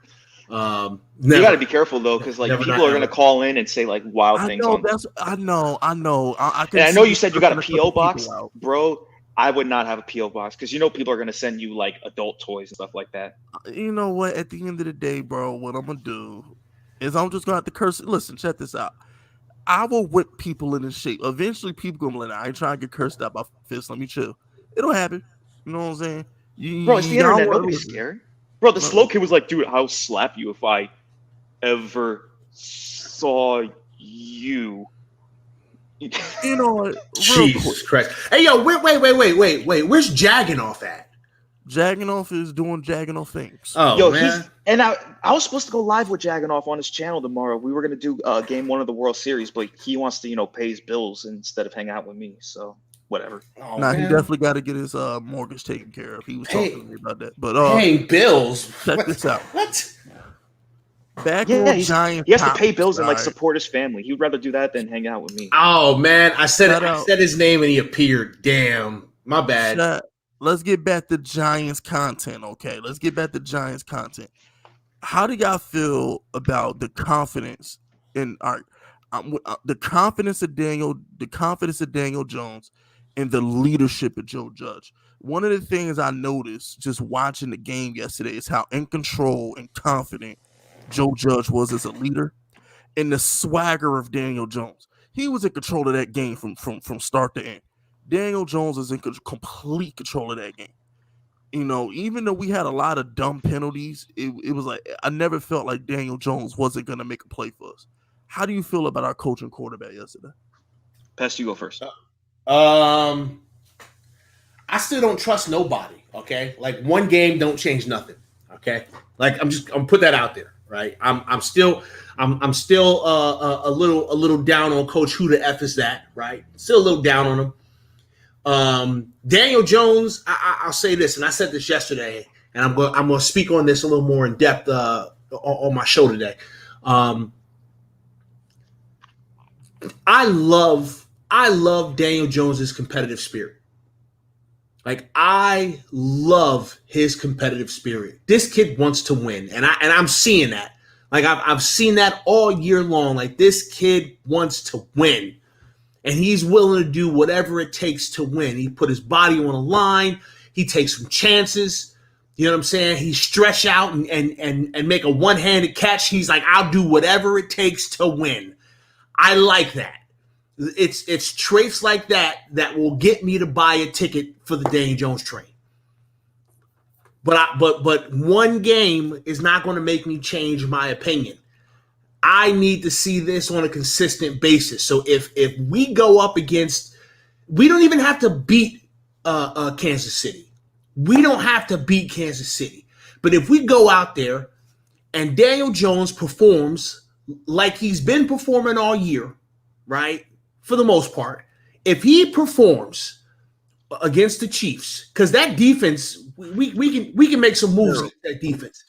Never, you got to be careful though, because like never, people not are gonna ever. call in and say like wild I things know on. that's I know. I can And I see know you you said you got a cursing couple PO box, people out. bro. I would not have a PO box because people are gonna send you like adult toys and stuff like that. You know what? At the end of the day, bro, what I'm gonna do is I'm just gonna have to curse. Listen, check this out. I will whip people into shape. Eventually, people gonna be like, I ain't trying to get cursed out by Fist. Let me chill. It'll happen. You know what I'm saying? Bro, it's the Y'all internet. want to Nobody's listen. scared. Bro, the slow No, kid was like, dude, I'll slap you if I ever saw you. you know what? Real quick, Jesus Christ! Hey, yo, wait! Where's Jagginoff at? Jagging is doing jagging off things. Oh Yo, man. I was supposed to go live with Jagganoff on his channel tomorrow. We were gonna do game 1 of the World Series, but he wants to pay his bills instead of hang out with me. So whatever. Oh Nah, he man. definitely got to get his mortgage taken care of. He was talking to me about that. But Paying bills. check this out. What? Back Yeah, on Giants he has to top pay bills and like side, support his family. He would rather do that than hang out with me. Oh man, I said shout out. his name and he appeared. Damn, my bad. Let's get back to Giants content, okay? Let's get back to Giants content. How do y'all feel about the confidence in the confidence of Daniel Jones and the leadership of Joe Judge? One of the things I noticed just watching the game yesterday is how in control and confident Joe Judge was as a leader, and the swagger of Daniel Jones. He was in control of that game from start to end. Daniel Jones is in complete control of that game. Even though we had a lot of dumb penalties, it was like I never felt like Daniel Jones wasn't going to make a play for us. How do you feel about our coach and quarterback yesterday? Pest, you go first. I still don't trust nobody. Okay, like one game don't change nothing. Okay, like I'm put that out there, right? I'm still a little down on Coach. Who the F is that? Right? Still a little down on him. Daniel Jones, I'll say this, and I said this yesterday, and I'm going to speak on this a little more in depth on my show today. I love Daniel Jones's competitive spirit. Like, I love his competitive spirit. This kid wants to win, and I'm seeing that. Like, I've seen that all year long. Like, this kid wants to win, and he's willing to do whatever it takes to win. He put his body on a line. He takes some chances. You know what I'm saying? He stretch out and make a one-handed catch. He's like, I'll do whatever it takes to win. I like that. It's traits like that will get me to buy a ticket for the Daniel Jones train. But one game is not going to make me change my opinion. I need to see this on a consistent basis. So if we go up against, we don't even have to beat Kansas City. We don't have to beat Kansas City. But if we go out there and Daniel Jones performs like he's been performing all year, right? For the most part, if he performs against the Chiefs, because that defense, we can make some moves against that defense.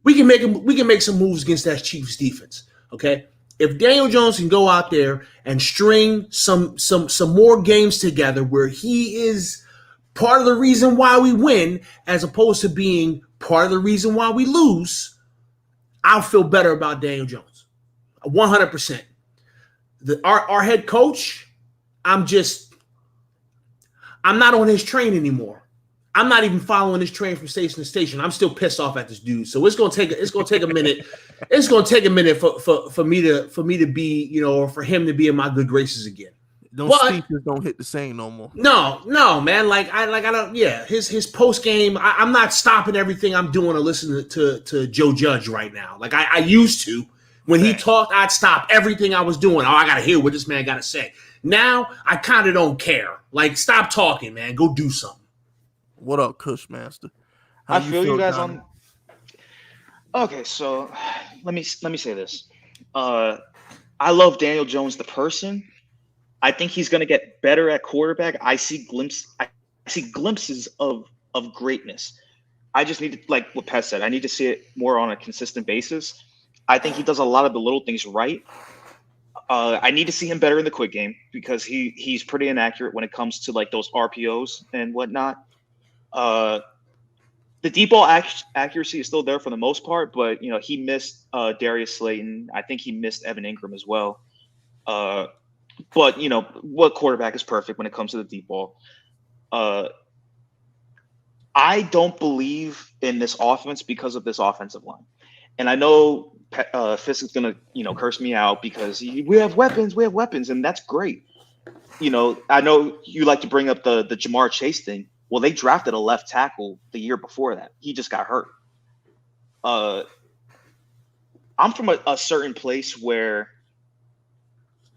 We can make some moves against that Chiefs defense. Okay, if Daniel Jones can go out there and string some more games together where he is part of the reason why we win, as opposed to being part of the reason why we lose, I'll feel better about Daniel Jones, 100%. Our head coach, I'm not on his train anymore. I'm not even following his train from station to station. I'm still pissed off at this dude. So it's gonna take a minute. It's gonna take a minute for me to be, you know, or for him to be in my good graces again. Those speeches don't hit the same no more. No, man. I don't. Yeah, his post game. I'm not stopping everything I'm doing to listen to Joe Judge right now. Like I used to. When he talked, I'd stop everything I was doing. Oh, I gotta hear what this man gotta say. Now I kind of don't care. Like, stop talking, man. Go do something. What up, Cushmaster? I feel you guys on. Okay, so let me say this. I love Daniel Jones the person. I think he's going to get better at quarterback. I see glimpses of greatness. I just need to, like what Pat said, I need to see it more on a consistent basis. I think he does a lot of the little things right. I need to see him better in the quick game because he's pretty inaccurate when it comes to like those RPOs and whatnot. The deep ball accuracy is still there for the most part, but you know he missed Darius Slayton. I think he missed Evan Ingram as well. But you know what quarterback is perfect when it comes to the deep ball. I don't believe in this offense because of this offensive line, and I know Fisk is gonna curse me out because we have weapons, and that's great. You know, I know you like to bring up the Jamar Chase thing. Well, they drafted a left tackle the year before that. He just got hurt. I'm from a certain place where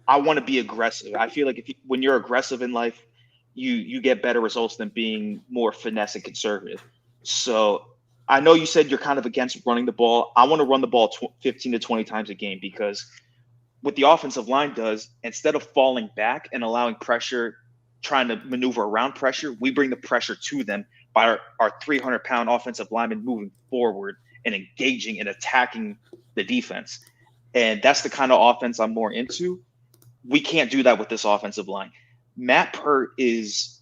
I want to be aggressive. I feel like when you're aggressive in life, you get better results than being more finesse and conservative. So I know you said you're kind of against running the ball. I want to run the ball 15 to 20 times a game because what the offensive line does, instead of falling back and allowing pressure, trying to maneuver around pressure, we bring the pressure to them by our 300-pound offensive linemen moving forward and engaging and attacking the defense. And that's the kind of offense I'm more into. We can't do that with this offensive line. Matt Pert is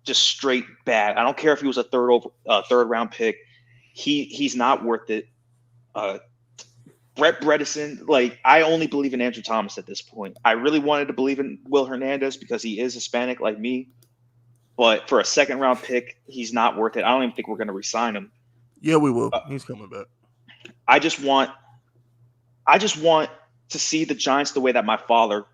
just straight bad. I don't care if he was a third round pick. He's not worth it. Brett Bredesen, like, I only believe in Andrew Thomas at this point. I really wanted to believe in Will Hernandez because he is Hispanic like me. But for a second-round pick, he's not worth it. I don't even think we're going to re-sign him. Yeah, we will. He's coming back. I just want to see the Giants the way that my father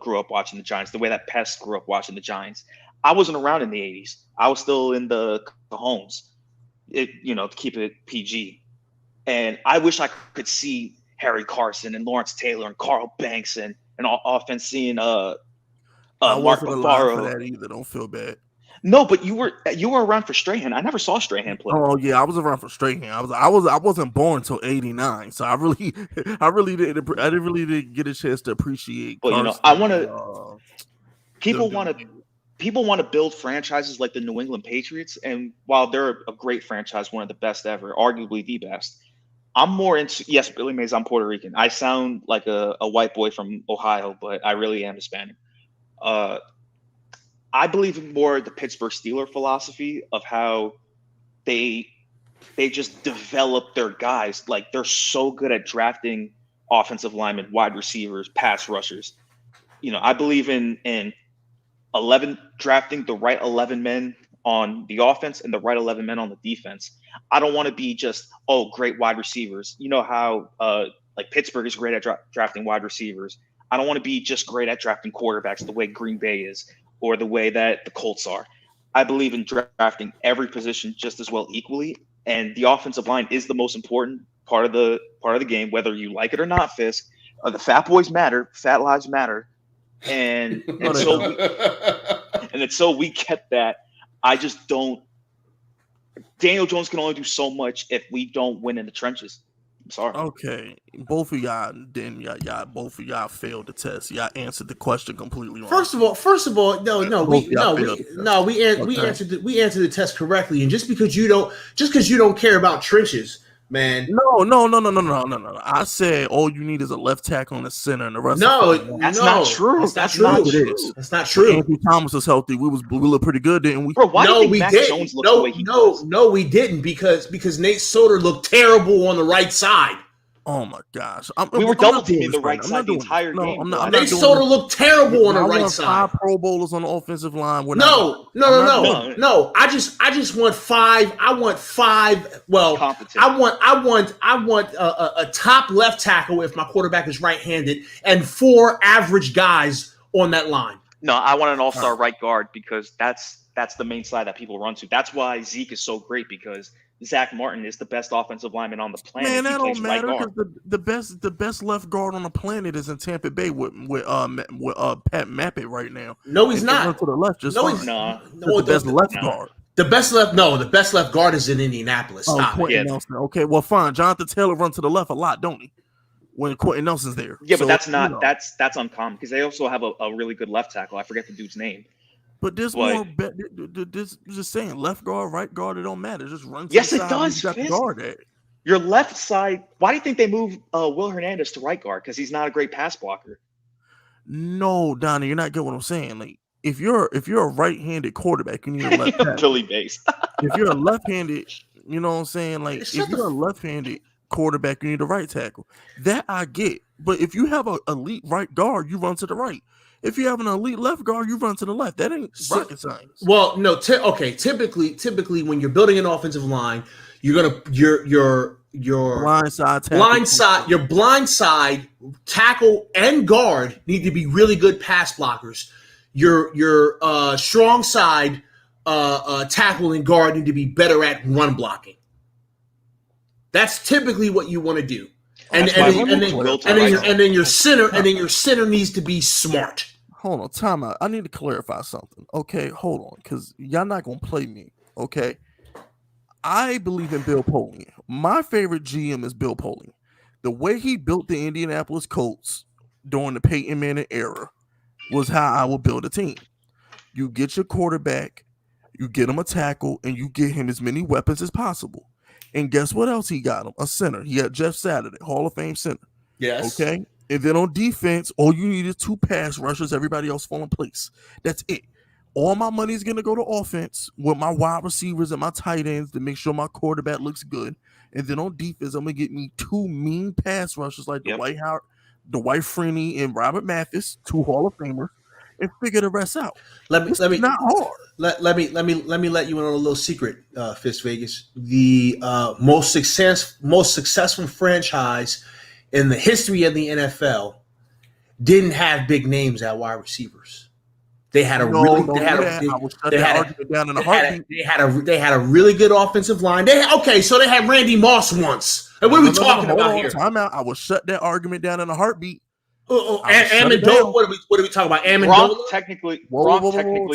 grew up watching the Giants, the way that Pest grew up watching the Giants. I wasn't around in the 80s. I was still in the homes, to keep it PG. And I wish I could see Harry Carson and Lawrence Taylor and Carl Banks and offense seeing I Mark wasn't alive for Bavaro. that either. Don't feel bad. No, but you were around for Strahan. I never saw Strahan play. Oh yeah, I was around for Strahan. I wasn't born until '89, so I didn't really get a chance to appreciate. But Carson, I want to. People want to build franchises like the New England Patriots, and while they're a great franchise, one of the best ever, arguably the best, I'm more into. Yes, Billy Mays. I'm Puerto Rican. I sound like a white boy from Ohio, but I really am Hispanic. I believe in more the Pittsburgh Steelers philosophy of how they just develop their guys. Like, they're so good at drafting offensive linemen, wide receivers, pass rushers. I believe in 11 drafting the right 11 men on the offense and the right 11 men on the defense. I don't want to be just, great wide receivers. You know how like Pittsburgh is great at drafting wide receivers. I don't want to be just great at drafting quarterbacks the way Green Bay is or the way that the Colts are. I believe in drafting every position just as well equally. And the offensive line is the most important part of the game, whether you like it or not, Fisk. The fat boys matter. Fat lives matter. And so we get that. I just don't. Daniel Jones can only do so much if we don't win in the trenches. I'm sorry. Okay, both of y'all both of y'all failed the test. Y'all answered the question completely wrong. First of all, we answered the test correctly. And just because you don't care about trenches, man. No. I said all you need is a left tackle and a center, and the rest. That's not true. That's not true. That's not true. Andrew Thomas was healthy. We looked pretty good, didn't we? Bro, why do you think Mac Jones looked the way he does? No, we didn't because Nate Solder looked terrible on the right side. Oh my gosh! We were double teaming the right side the entire game. Nate Solder looked terrible on the right side. 5 Pro Bowlers on the offensive line. No. I just want 5. I want 5. Well, I want a top left tackle if my quarterback is right-handed, and 4 average guys on that line. No, I want an all-star right guard because that's the main side that people run to. That's why Zeke is so great, because Zach Martin is the best offensive lineman on the planet. Man, that don't matter because the best left guard on the planet is in Tampa Bay with Pat Mappett right now. No, he's not. To the left, just he's not. The best left guard. The best left guard is in Indianapolis. Stop it. Nelson. Okay, well, fine. Jonathan Taylor runs to the left a lot, don't he? When Quentin Nelson's there. Yeah, but that's not that's uncommon because they also have a really good left tackle. I forget the dude's name. But there's more. This just saying, left guard, right guard, it don't matter. Just run. To yes, the it side does. got the guard at. Your left side. Why do you think they moved Will Hernandez to right guard? Because he's not a great pass blocker. No, Donnie, you're not getting what I'm saying. Like, if you're a right-handed quarterback, you need a left tackle. Billy Bass. If you're a left-handed, you know what I'm saying? Like, if you're a left-handed quarterback, you need a right tackle. That I get. But if you have an elite right guard, you run to the right. If you have an elite left guard, you run to the left. That ain't rocket science. Well, no. Typically, when you're building an offensive line, you're gonna your blind side tackle and guard need to be really good pass blockers. Your strong side tackle and guard need to be better at run blocking. That's typically what you want to do. And then your center needs to be smart. Hold on, time out. I need to clarify something. Okay, hold on, because y'all not gonna play me. Okay, I believe in Bill Polian. My favorite GM is Bill Polian. The way he built the Indianapolis Colts during the Peyton Manning era was how I would build a team. You get your quarterback, you get him a tackle, and you get him as many weapons as possible. And guess what else he got him? A center. He got Jeff Saturday, Hall of Fame center. Yes. Okay. And then on defense, all you need is 2 pass rushers. Everybody else fall in place. That's it. All my money is going to go to offense with my wide receivers and my tight ends to make sure my quarterback looks good. And then on defense, I'm going to get me 2 mean pass rushers like Dwight Freeney and Robert Mathis, 2 Hall of Famers, and figure the rest out. Let me not hard. Let me let you in on a little secret, Fist Vegas. The most successful franchise in the history of the NFL didn't have big names at wide receivers. They had a really good offensive line. They had Randy Moss once. And what are we talking about here? Time out. I will shut that argument down in a heartbeat. Amendola. What are we talking about? Amendola? Gronk technically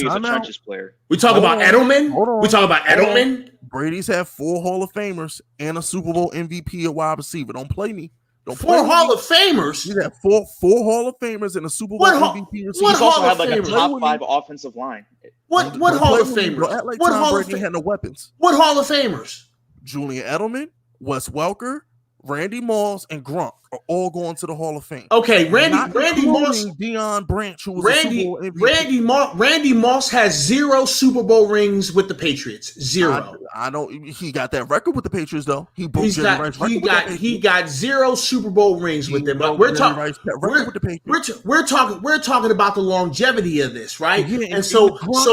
is a trenches player. We talk about Edelman. We talk about Edelman. Brady's had 4 Hall of Famers and a Super Bowl MVP at wide receiver. Don't play me. 4 Hall of Famers. He's had 4 Hall of Famers and a Super Bowl MVP. He's also had like a top 5 offensive line. What Hall of Famers? What Hall of Famers? Had no weapons. What Hall of Famers? Julian Edelman, Wes Welker, Randy Moss and Gronk are all going to the Hall of Fame. Okay, Randy Moss, Deion Branch, who was a Super Bowl MVP. Randy Moss has 0 Super Bowl rings with the Patriots. 0. I don't. He got that record with the Patriots though. He got 0 Super Bowl rings with them. But we're talking about the longevity of this, right? Yeah, and so Wes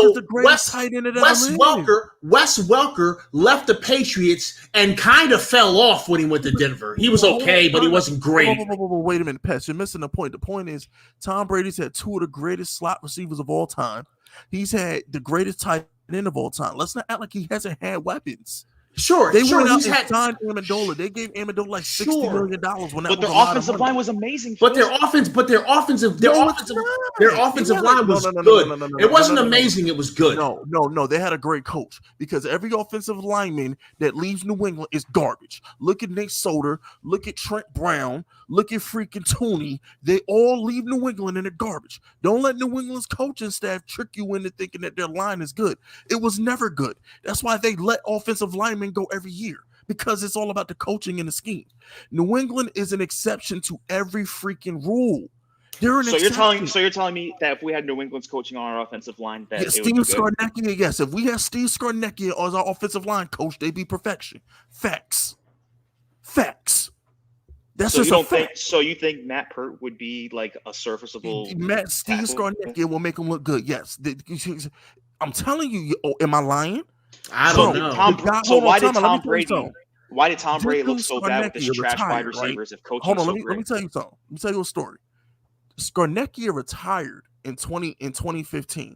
Welker left the Patriots and kind of fell off when he went to Denver. He was okay, but he wasn't great. Wait a minute, Pets. You're missing the point. The point is Tom Brady's had 2 of the greatest slot receivers of all time. He's had the greatest tight end of all time. Let's not act like he hasn't had weapons. Sure, they went out and signed Amendola. They gave Amendola like $60 million when that. But their offensive line was amazing. But their offensive line was good. It wasn't amazing. It was good. No. They had a great coach because every offensive lineman that leaves New England is garbage. Look at Nate Solder. Look at Trent Brown. Look at freaking Tooney. They all leave New England and they're garbage. Don't let New England's coaching staff trick you into thinking that their line is good. It was never good. That's why they let offensive linemen go every year because it's all about the coaching and the scheme. New England is an exception to every freaking rule. You're telling me that if we had New England's coaching on our offensive line, that Steve Skarnecchia, yes. If we had Steve Skarnecchia as our offensive line coach, they'd be perfection. Facts. That's just a fact. So you think Matt Pert would be like a serviceable? Steve Skarnecchia will make him look good. Yes, I'm telling you. Am I lying? I don't know. Why did Tom Brady look so bad with his trash wide receivers? If coaching, hold on, let me tell you something. Let me tell you a story. Skarnecchia retired in 2015.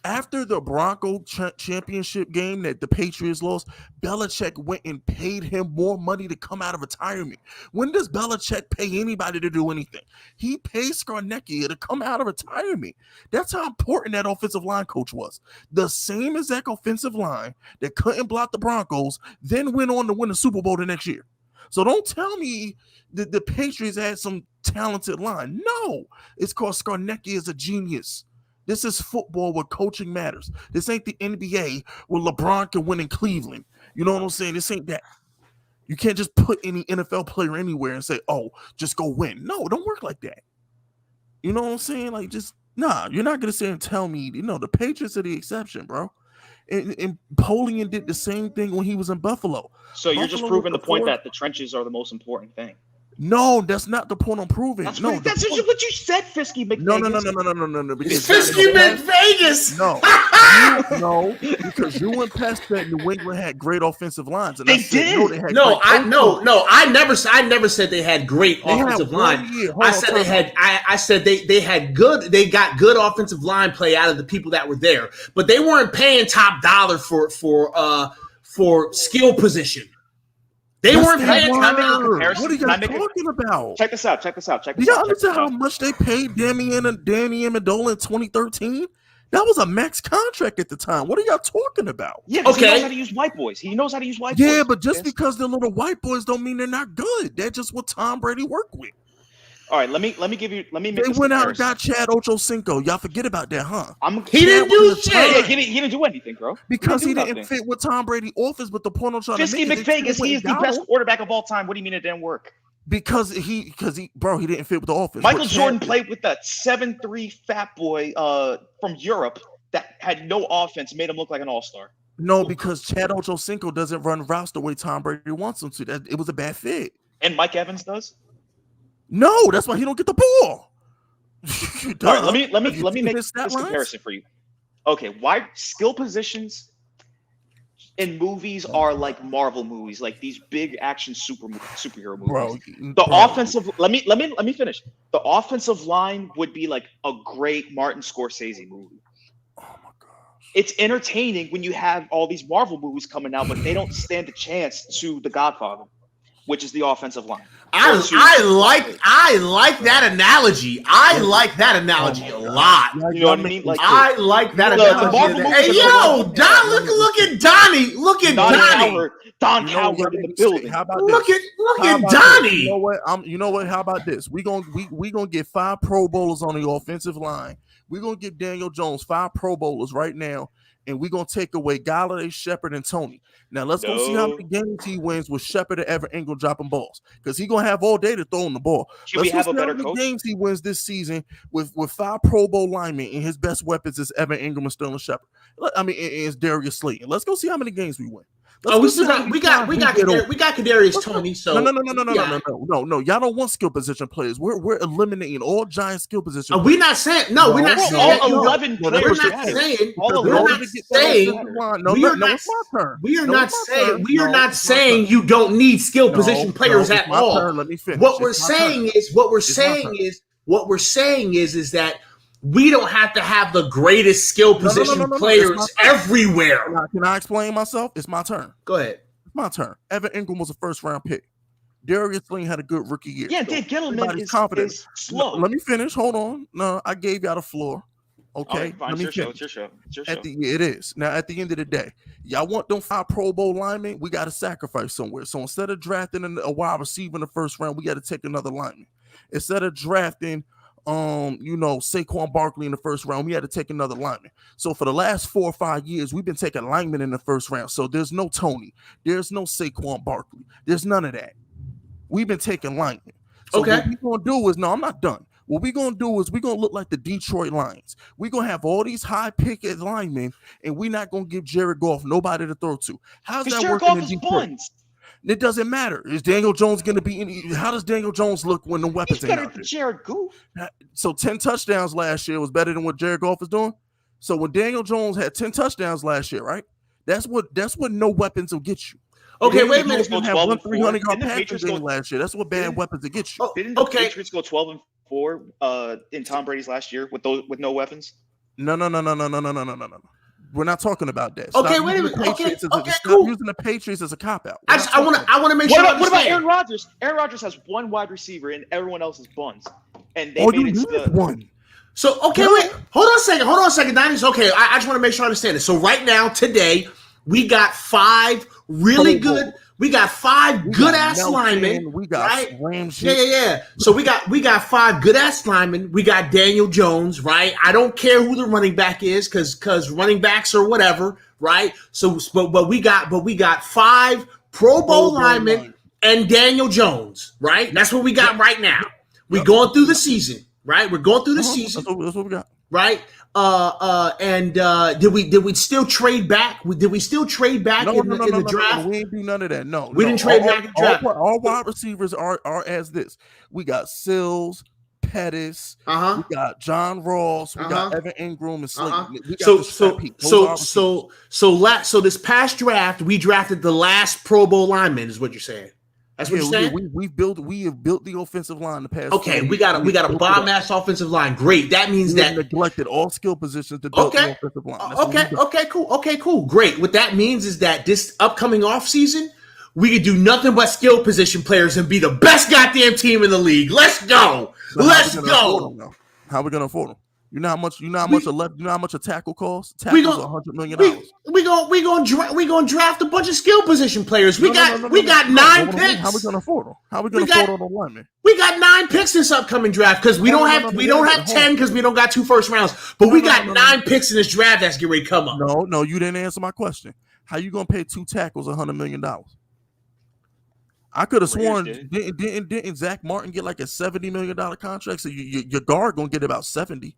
After the Bronco championship game that the Patriots lost, Belichick went and paid him more money to come out of retirement. When does Belichick pay anybody to do anything? He pays Skarnecchia to come out of retirement. That's how important that offensive line coach was. The same exact offensive line that couldn't block the Broncos, then went on to win the Super Bowl the next year. So don't tell me that the Patriots had some talented line. No, it's called Skarnecchia is a genius. This is football where coaching matters. This ain't the NBA where LeBron can win in Cleveland. You know what I'm saying? This ain't that. You can't just put any NFL player anywhere and say, oh, just go win. No, don't work like that. You know what I'm saying? Like, just, you're not going to say and tell me, the Patriots are the exception, bro. And Polian did the same thing when he was in Buffalo. So you're just proving the point that the trenches are the most important thing. No, that's not the point I'm proving. That's what you said, Fisky McVegas. No. Fisky McVegas. No, because you and Pest said New England had great offensive lines, and they did. I never said they had great offensive line. I said they had good. They got good offensive line play out of the people that were there, but they weren't paying top dollar for skill position. They weren't paying. What are you talking about? Check this out. Do y'all understand how much they paid Danny Amendola in 2013? That was a max contract at the time. What are y'all talking about? Yeah, okay. He knows how to use white boys. Yeah, but just because they're little white boys don't mean they're not good. They're just what Tom Brady worked with. All right, let me make They went out and got Chad Ochocinco. Y'all forget about that, huh? He didn't do shit. Yeah, he didn't do anything, bro. Because he didn't fit with Tom Brady offense. But the point I'm trying to make is McVegas, he is the best quarterback of all time. What do you mean it didn't work? Because he didn't fit with the offense. Michael Jordan played with that 7'3" fat boy from Europe that had no offense, made him look like an all-star. No, because Chad Ochocinco doesn't run routes the way Tom Brady wants him to. It was a bad fit. And Mike Evans does? No, that's why he don't get the ball. All right, let me make this comparison for you. Okay, why skill positions in movies are like Marvel movies, like these big action superhero movies. Offensive. Let me finish. The offensive line would be like a great Martin Scorsese movie. Oh my gosh. It's entertaining when you have all these Marvel movies coming out, but they don't stand a chance to The Godfather, which is the offensive line. I like that analogy. I like that analogy a lot. You know what I mean? Like I like that analogy. Hey, yo, Don, look at Donnie. Look at Donnie. Don Howard in the building. How about look at Donnie. You know what? How about this? We gonna get 5 Pro Bowlers on the offensive line. We're gonna get Daniel Jones 5 Pro Bowlers right now, and we're gonna take away Galladay, Shepard, and Tony. Now let's go see how many games he wins with Shepard and Evan Ingram dropping balls, because he's gonna have all day to throw in the ball. Should Let's we have see a better how many coach? games he wins this season with 5 Pro Bowl linemen, and his best weapons is Evan Ingram and Sterling Shepard. I mean, it's Darius Slayton. Let's go see how many games we win. We got Kadarius Tony. So no. Y'all don't want skill position players. We're eliminating all giant skill position. We're not saying we're not saying all 11 players. We're not saying we are not saying you don't need skill position players at all. Let me finish. What we're saying is that we don't have to have the greatest skill position players everywhere. Can I explain myself? It's my turn. Go ahead. It's my turn. Evan Ingram was a first-round pick. Darius Slayton had a good rookie year. Yeah, Dave Gettleman is slow. Let me finish. Hold on. No, I gave y'all the floor. Okay, right, fine. It's your show. It is. Now, at the end of the day, y'all want them 5 Pro Bowl linemen? We got to sacrifice somewhere. So instead of drafting a wide receiver in the first round, we got to take another lineman. Instead of drafting Saquon Barkley in the first round, we had to take another lineman. So for the last 4 or 5 years, we've been taking linemen in the first round. So there's no Tony, there's no Saquon Barkley, there's none of that. We've been taking linemen. So what we're gonna do is, I'm not done. What we're gonna do is we're gonna look like the Detroit Lions. We're gonna have all these high pick linemen, and we're not gonna give Jared Goff nobody to throw to. How's that working in Detroit? It doesn't matter. Is Daniel Jones going to be how does Daniel Jones look when the weapons ain't out there? Jared Goff. So 10 touchdowns last year was better than what Jared Goff is doing. So when Daniel Jones had 10 touchdowns last year, right? That's what no weapons will get you. Okay, wait a minute. Have 300-yard passing game last year. That's what bad weapons will get you. Didn't the Patriots go 12-4 in Tom Brady's last year with no weapons? No. We're not talking about that. Okay, wait a minute. Stop using the Patriots as a cop-out. I want to make sure. What about Aaron Rodgers? Aaron Rodgers has one wide receiver, and everyone else is buns. And they made it one. So wait. Hold on a second, Donnie's okay. I just want to make sure I understand it. So right now, today, we got 5 really good. We got 5 good ass linemen. We got Ramsey. Yeah. So we got 5 good ass linemen. We got Daniel Jones, right? I don't care who the running back is, because running backs or whatever, right? So, but we got 5 Pro Bowl linemen and Daniel Jones, right? That's what we got right now. We're going through the season, right? We're going through the season. That's what we got, right? Did we still trade back? Did we still trade back in the draft? No, we didn't do none of that. No, we didn't trade back in the draft. All wide receivers are as this. We got Sills, Pettis. We got John Ross. We got Evan Ingram and Slayton. So this past draft, we drafted the last Pro Bowl lineman. Is what you're saying? That's what you're saying? We have built the offensive line the past. Okay, we got a bomb ass offensive line. Great. That means that neglected all skill positions to build the offensive line. Okay, cool. Great. What that means is that this upcoming offseason, we could do nothing but skill position players and be the best goddamn team in the league. Let's go. Let's go. How are we gonna afford them? You know how much a tackle costs? Tackles $100 million. We gonna draft a bunch of skill position players. We got 9 picks. How we gonna afford them? How we gonna afford all the linemen? We got 9 picks this upcoming draft because we don't have 10 because we don't got 2 first rounds. But we got 9 picks in this draft that's getting ready to come up. No, you didn't answer my question. How you gonna pay 2 tackles $100 million? I could have sworn didn't Zach Martin get like a $70 million contract? So your guard gonna get about 70.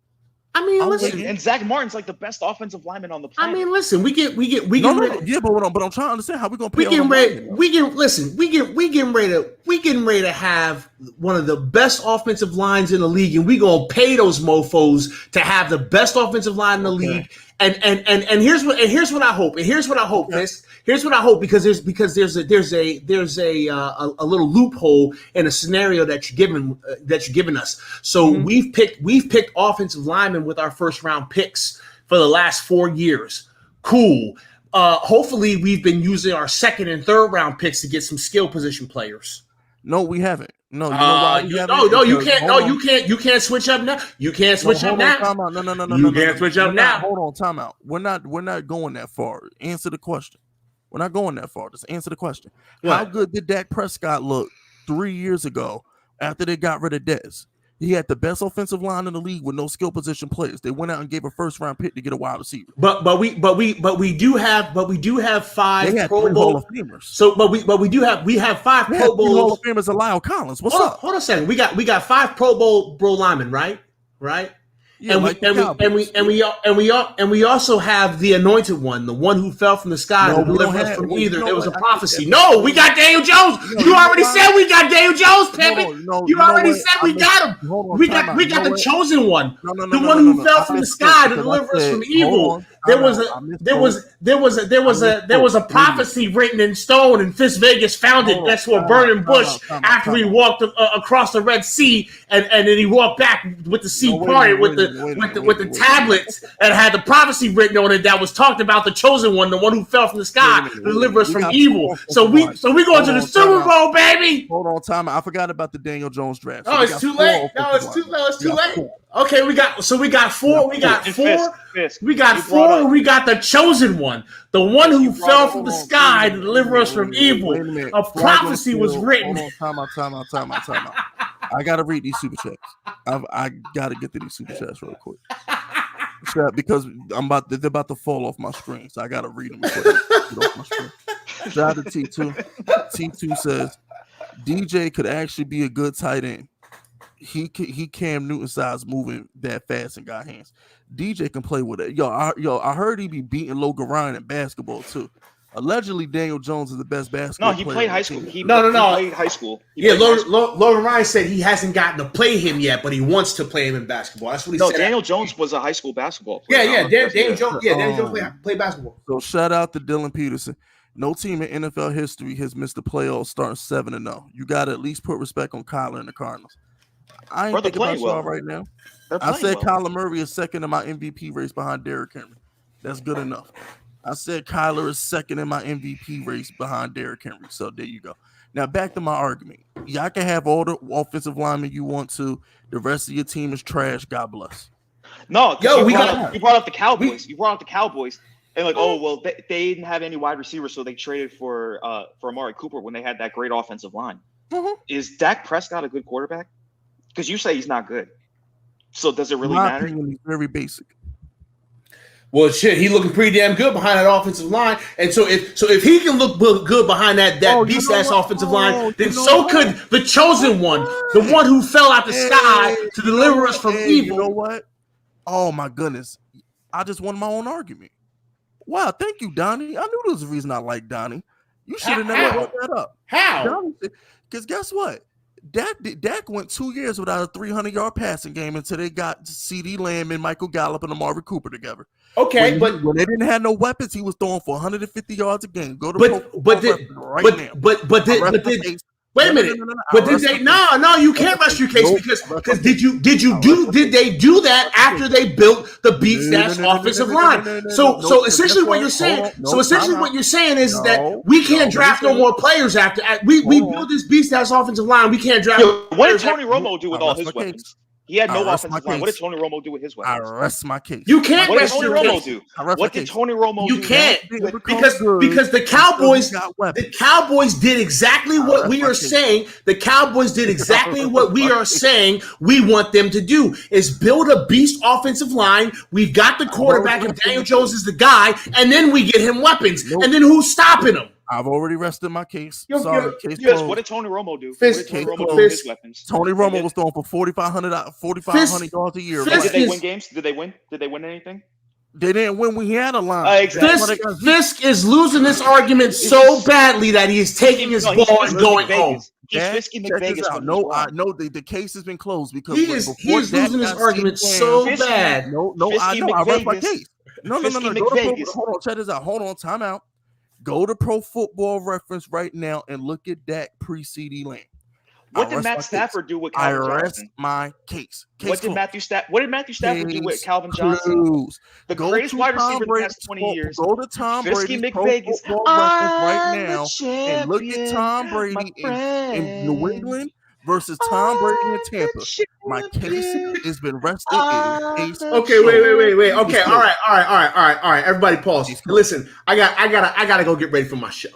I mean, listen, and Zach Martin's like the best offensive lineman on the planet. I mean, listen, we get ready. Yeah, but I'm trying to understand how we gonna pay. We getting ready to have one of the best offensive lines in the league, and we gonna pay those mofos to have the best offensive line in the league. And here's what I hope. Here's what I hope because there's a little loophole in a scenario that you're giving us. So we've picked offensive linemen with our first round picks for the last 4 years. Cool. Hopefully we've been using our second and third round picks to get some skill position players. No, we haven't. No, you can't. You can't switch up now. You can't switch up now. No. You can't switch up now. Hold on, time out. We're not going that far. Answer the question. We're not going that far. Just answer the question. What? How good did Dak Prescott look 3 years ago after they got rid of Dez? He had the best offensive line in the league with no skill position players. They went out and gave a first round pick to get a wide receiver. But we do have 5 They had Pro 3 Bowl. Hall of Famers. So we have 5 Pro Bowls. Hall of Famers. Lyle Collins. What's up? Hold on a second. We got 5 Pro Bowl linemen, right? Yeah, and we also have the anointed one, the one who fell from the sky to deliver us from either. There was a prophecy. No, we got Daniel Jones. You already said we got Daniel Jones, Pimpin. You already said we got him. We got the chosen one, the one who fell from the sky to deliver us from evil. There was a prophecy written in stone, and Fist Vegas found it next to a burning bush after he walked across the Red Sea, and then he walked back with the sea parted with the tablets and had the prophecy written on it that was talked about the chosen one, the one who fell from the sky to deliver us from evil. So we going to the Super Bowl, baby. Hold on, time. I forgot about the Daniel Jones draft. Oh, it's too late. No, it's too late. Okay, we got 4. We got 4. We got 4. We got the chosen one, the one who fell from the sky to deliver us from evil. A prophecy was written. Time out. I gotta read these super chats. I gotta get to these super chats real quick. Because they're about to fall off my screen, so I gotta read them before they get off my screen. Shout out to T2. T2 says DJ could actually be a good tight end. He Cam Newton size, moving that fast and got hands. DJ can play with it. Yo, I heard he be beating Logan Ryan in basketball too. Allegedly, Daniel Jones is the best basketball player. No, he played high school. He played high school. Logan Ryan said he hasn't gotten to play him yet, but he wants to play him in basketball. That's what he said. No, Daniel Jones was a high school basketball player. Yeah, Daniel Jones. Yeah, Daniel Jones played basketball. So shout out to Dylan Peterson. No team in NFL history has missed the playoffs starting 7-0. You got to at least put respect on Kyler and the Cardinals. I ain't thinking about y'all right now. I said Kyler Murray is second in my MVP race behind Derrick Henry. That's good enough. I said Kyler is second in my MVP race behind Derrick Henry. So there you go. Now back to my argument. Y'all can have all the offensive linemen you want to. The rest of your team is trash. God bless. No, you brought up the Cowboys. You brought up the Cowboys. And they didn't have any wide receivers, so they traded for Amari Cooper when they had that great offensive line. Mm-hmm. Is Dak Prescott a good quarterback? Because you say he's not good. So does it really matter? He's very basic. Well, shit, he's looking pretty damn good behind that offensive line. And so if he can look good behind that beast-ass offensive line, then so could the chosen one, the one who fell out the sky to deliver us from evil. You know what? Oh, my goodness. I just won my own argument. Wow, thank you, Donnie. I knew there was a reason I like Donnie. You should have never brought that up. How? Because guess what? Dak went 2 years without a 300-yard passing game until they got CeeDee Lamb and Michael Gallup and Amari Cooper together. Okay, when they didn't have no weapons, he was throwing for 150 yards a game. Go to Wait a minute. But did they? No, you can't rest your case because did they do that after they built the beast-ass offensive line? So essentially what you're saying. So essentially what you're saying is that we can't draft no more players after we build this beast-ass offensive line. We can't draft. What did Tony Romo do with all his weapons? He had no offensive line. What did Tony Romo do with his weapons? I rest my case. You can't what rest did Tony your Romo case. do? What did Tony Romo do? You can't because the Cowboys did exactly what we are saying. The Cowboys did exactly what we are saying we want them to do is build a beast offensive line. We've got the quarterback and Daniel Jones is the guy, and then we get him weapons. And then who's stopping him? I've already rested my case. Case what did Tony Romo do? Fist, Tony Romo do with his weapons? Tony Romo was throwing for 4,500 yards a year. Did they win games? Did they win? Did they win anything? They didn't win. We had a line. Exactly. Fisk is losing this argument so badly that he is taking his ball and going home. He's Fisky McVegas. No, I know the case has been closed because he is losing this argument so bad. No, I know. I rest my case. No. Hold on, check this out. Hold on, time out. Go to Pro Football Reference right now and look at Dak pre-CeeDee Lamb. What did Matt Stafford do with Calvin Johnson? I rest my case. What did Matthew Stafford do with Calvin Johnson? The greatest wide receiver in the past 20 years. Go to Tom Brady's Pro Football Reference right now and look at Tom Brady in New England versus Tom Brady in Tampa. My case has been rested. Okay, wait. Okay, all right. Everybody pause. Listen, I gotta go get ready for my show.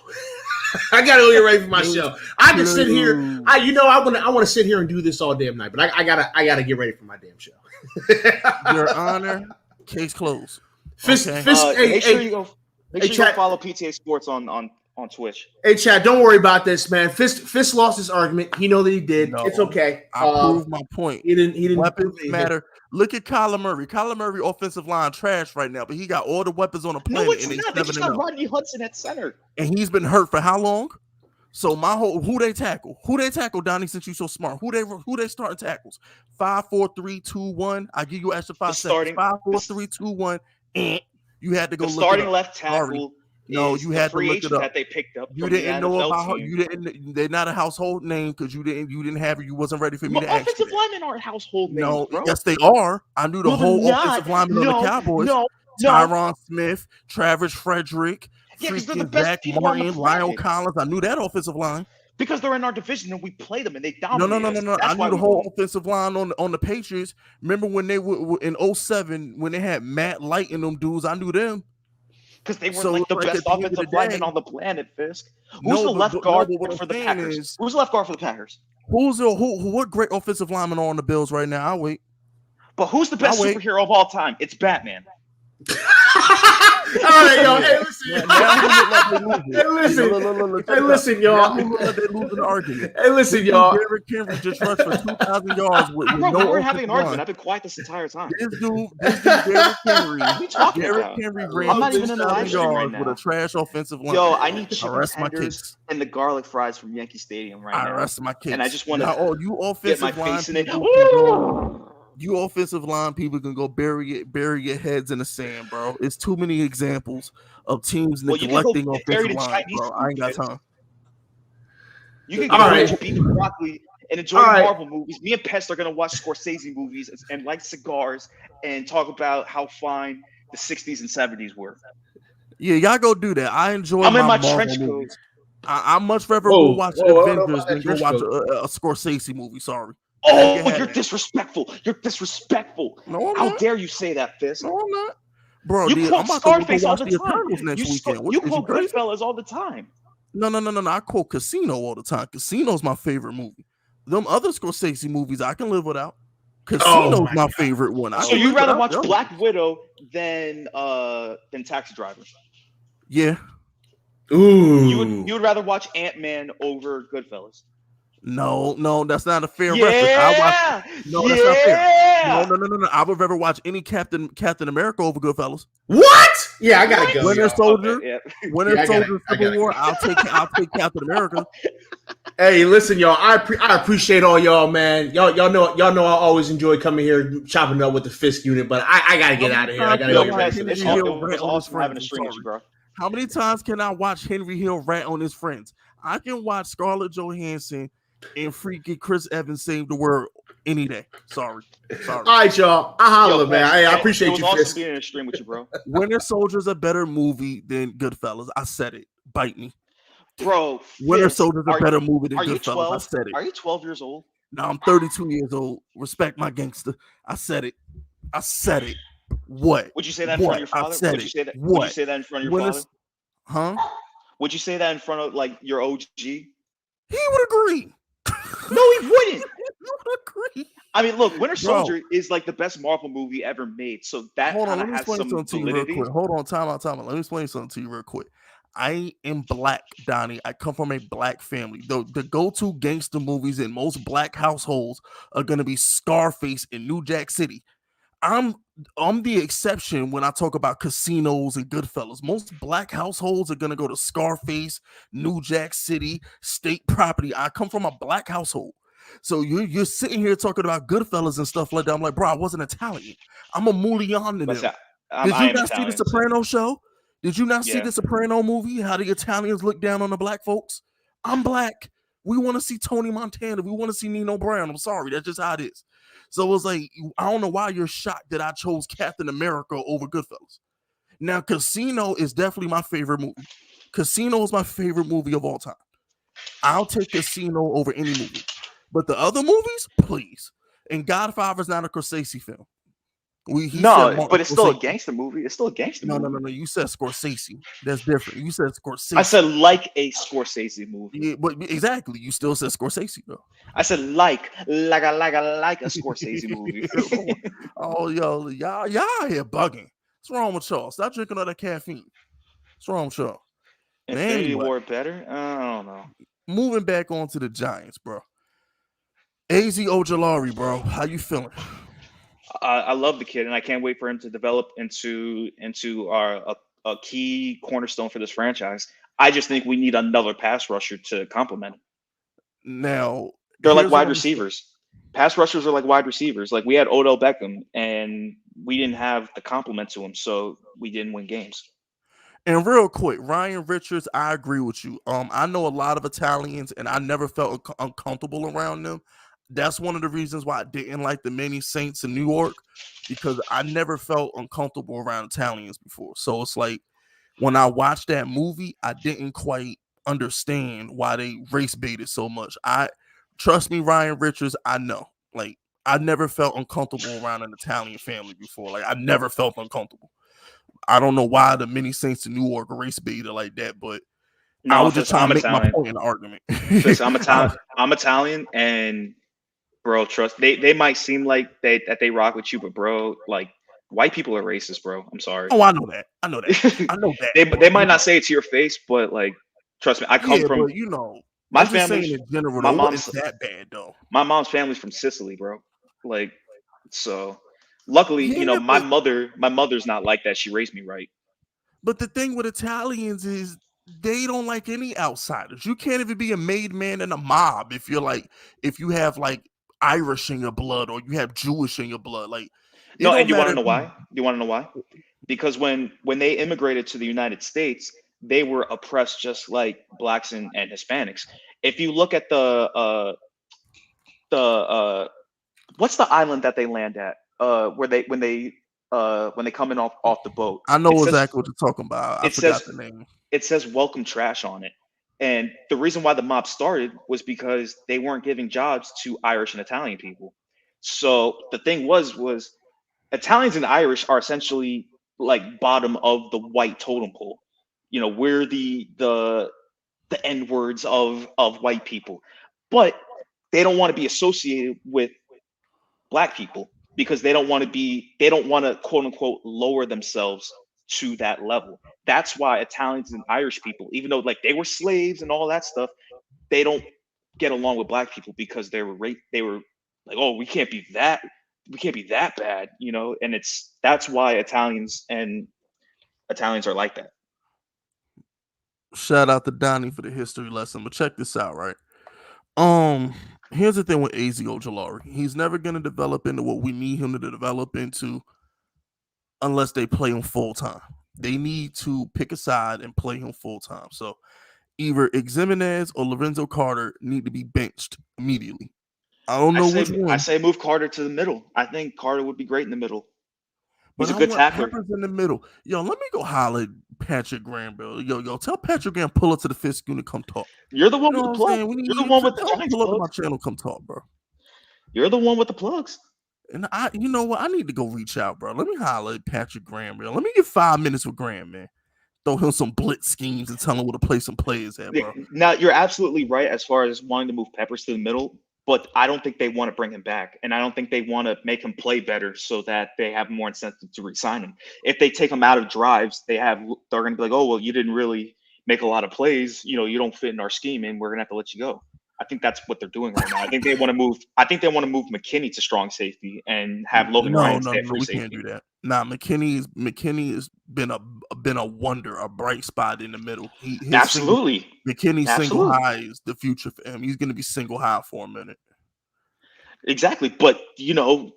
I gotta go get ready for my show. I can sit here. I want to sit here and do this all damn night, but I gotta get ready for my damn show. Your Honor, case closed. Fist, Okay. Make sure you go follow PTA Sports on Twitch. Hey, Chad, don't worry about this, man. Fist lost his argument. He know that he did. No, it's okay. I proved my point. He didn't. Weapons matter. Look at Kyler Murray. Kyler Murray offensive line trash right now, but he got all the weapons on the planet. No, it's not. They just got Rodney Hudson at center, and he's been hurt for how long? So who they tackle? Who they tackle, Donnie? Since you so smart, who they starting tackles? 5, 4, 3, 2, 1. I give you extra 5 seconds. 5, 4, 3, 2, 1. You had to go. The look starting it up. left tackle. No, you had to look it up. That they picked up. You didn't know about her. You didn't. They're not a household name because you didn't have her. You wasn't ready for me to ask. Offensive linemen aren't household names. No, bro. Yes, they are. I knew the whole offensive lineman on the Cowboys. Tyron Smith, Travis Frederick, because they're the best Zach people Martin, on the planet. Lyle Collins. I knew that offensive line. Because they're in our division and we play them and they dominate. No. I knew the whole offensive line on the Patriots. Remember when they were in 07 when they had Matt Light and them dudes? I knew them. Because they were the best offensive linemen on the planet, Fisk. Who's the left guard for the Packers? Who's the left guard for the Packers? What great offensive linemen are on the Bills right now? I'll wait. But who's the best superhero of all time? It's Batman. All right, yo. Hey, listen, y'all. They're losing the argument. Hey, listen, y'all. Derrick Henry just rushed for 2,000 yards with no. We're having an argument. I've been quiet this entire time. This dude, Derrick Henry. Derrick Henry ran 2,000 yards with a trash offensive line. Yo, I need chicken tenders and the garlic fries from Yankee Stadium right now. I rest my case. And I just want to you offensive get my line face in it. You offensive line people can go bury your heads in the sand, bro. It's too many examples of teams neglecting offensive line, bro. I ain't got time. You can go beef and broccoli and enjoy Marvel movies. Me and Pest are gonna watch Scorsese movies and light cigars and talk about how fine the 60s and 70s were. Yeah, y'all go do that. I enjoy. I'm in my Marvel trench coat. movies. I much rather go watch Avengers than go watch a Scorsese movie. Sorry. Oh, you're disrespectful. You're disrespectful. No, how dare you say that, Fist? No, I'm not. Bro, you quote Scarface all the time. You quote Goodfellas all the time. No. I quote Casino all the time. Casino's my favorite movie. Them other Scorsese movies I can live without. Casino's my favorite one. So you'd rather watch Black Widow than Taxi Driver? Yeah. Ooh. You would rather watch Ant-Man over Goodfellas? No, that's not a fair reference. That's not fair. No. I would rather watch any Captain America over Goodfellas. What? Yeah, I gotta go. Winter Soldier, Civil War. I'll take Captain America. Hey, listen, y'all. I appreciate all y'all, man. Y'all know I always enjoy coming here chopping up with the Fisk unit, but I gotta get out of here. I gotta go. It's awesome having a stream with you, bro. How many times can I watch Henry Hill rat on his friends? I can watch Scarlett Johansson and freaking Chris Evans save the world any day. Sorry. All right, y'all. I holla, man. Hey, I appreciate you. Awesome being in a stream with you, bro. Winter Soldier's a better movie than Goodfellas. I said it. Bite me, bro. Winter Soldier's a better movie than Goodfellas. I said it. Are you 12 years old? No, I'm 32 years old. Respect my gangster. I said it. What? Would you say that in front of your father? I said Would you say that? Would you say that in front of your father? Huh? Would you say that in front of your OG? He would agree. No, he wouldn't. He would agree. I mean, look, Winter Soldier is like the best Marvel movie ever made. So that kind of has some validity. Hold on, time out. Let me explain something to you real quick. I am black, Donnie. I come from a black family. The go-to gangster movies in most black households are gonna be Scarface in New Jack City. I'm the exception when I talk about casinos and Goodfellas. Most black households are gonna go to Scarface, New Jack City, State Property. I come from a black household, so you're sitting here talking about Goodfellas and stuff like that. I'm like, bro, I wasn't Italian. I'm a Mulian to them. Did you not see the Soprano show? Did you not see the Soprano movie? How the Italians look down on the black folks? I'm black. We want to see Tony Montana. We want to see Nino Brown. I'm sorry, that's just how it is. So it was like, I don't know why you're shocked that I chose Captain America over Goodfellas. Now, Casino is definitely my favorite movie. Casino is my favorite movie of all time. I'll take Casino over any movie. But the other movies, please. And Godfather's not a Scorsese film. He said Martin but it's still a Scorsese. gangster movie. It's still a gangster movie. No. You said Scorsese. That's different. You said Scorsese. I said like a Scorsese movie. Yeah, but exactly. You still said Scorsese though. I said like a Scorsese movie. Oh, y'all here bugging. What's wrong with y'all? Stop drinking all that caffeine. What's wrong with y'all? Infinity Anyway, War better? I don't know. Moving back on to the Giants, bro. AZ Ojulari, bro. How you feeling? I love the kid, and I can't wait for him to develop into a key cornerstone for this franchise. I just think we need another pass rusher to complement him. Now They're like wide receivers. Pass rushers are like wide receivers. Like we had Odell Beckham, and we didn't have the complement to him, so we didn't win games. And real quick, Ryan Richards, I agree with you. I know a lot of Italians, and I never felt uncomfortable around them. That's one of the reasons why I didn't like the many Saints in New York, because I never felt uncomfortable around Italians before. So it's like when I watched that movie, I didn't quite understand why they race baited so much. Trust me, Ryan Richards, I know. Like, I never felt uncomfortable around an Italian family before. Like, I never felt uncomfortable. I don't know why the many Saints in New York race baited like that, but no, I was just trying to make Italian. my point in the argument. Listen, I'm Italian, and bro, trust they might seem like they rock with you, but bro, like white people are racist, bro. I'm sorry. Oh, I know that. I know that. they might not say it to your face, but like, trust me, I come from. But My I'm just family saying in general. My What mom's is that bad though? My mom's family's from Sicily, bro. Like, so luckily, my mother's not like that. She raised me right. But the thing with Italians is they don't like any outsiders. You can't even be a made man in a mob if you have like Irish in your blood or you have Jewish in your blood. Like, no, and you want to know why? You want to know why? Because when they immigrated to the United States, they were oppressed just like blacks and Hispanics. If you look at the what's the island that they land at? When they come in off the boat. I know exactly what you're talking about. I forgot the name. It says "Welcome Trash" on it, and the reason why the mob started was because they weren't giving jobs to Irish and Italian people. So the thing was Italians and Irish are essentially like bottom of the white totem pole. We're the N words of white people, but they don't want to be associated with black people because they don't want to quote unquote lower themselves to that level. That's why Italians and Irish people, even though like they were slaves and all that stuff, they don't get along with black people because they were like, oh, we can't be that bad, and that's why Italians are like that. Shout out to Donnie for the history lesson, but check this out, right? Here's the thing with AZ Ojulari. He's never going to develop into what we need him to develop into unless they play him full time. They need to pick a side and play him full time. So either Ximenez or Lorenzo Carter need to be benched immediately. I don't know which one. I say move Carter to the middle. I think Carter would be great in the middle. He's a good tackler. Peppers in the middle. Yo, let me go holler at Patrick Graham, bro. Yo, tell Patrick Graham pull up to the fifth school and come talk. You're the one with the plug. You're the one with the Giants pull up to my channel, come talk, bro. You're the one with the plugs. And you know what? I need to go reach out, bro. Let me holler at Patrick Graham, bro. Let me get 5 minutes with Graham, man. Throw him some blitz schemes and tell him where to play some players at, bro. Now, you're absolutely right as far as wanting to move Peppers to the middle, but I don't think they want to bring him back, and I don't think they want to make him play better so that they have more incentive to re-sign him. If they take him out of drives, they're going to be like, oh, well, you didn't really make a lot of plays. You don't fit in our scheme, and we're going to have to let you go. I think that's what they're doing right now. I think they want to move McKinney to strong safety and have Logan Ryan stay at free safety. We can't do that. Nah, McKinney has been a wonder, a bright spot in the middle. Absolutely. McKinney's single high is the future for him. He's going to be single high for a minute. Exactly, but Dave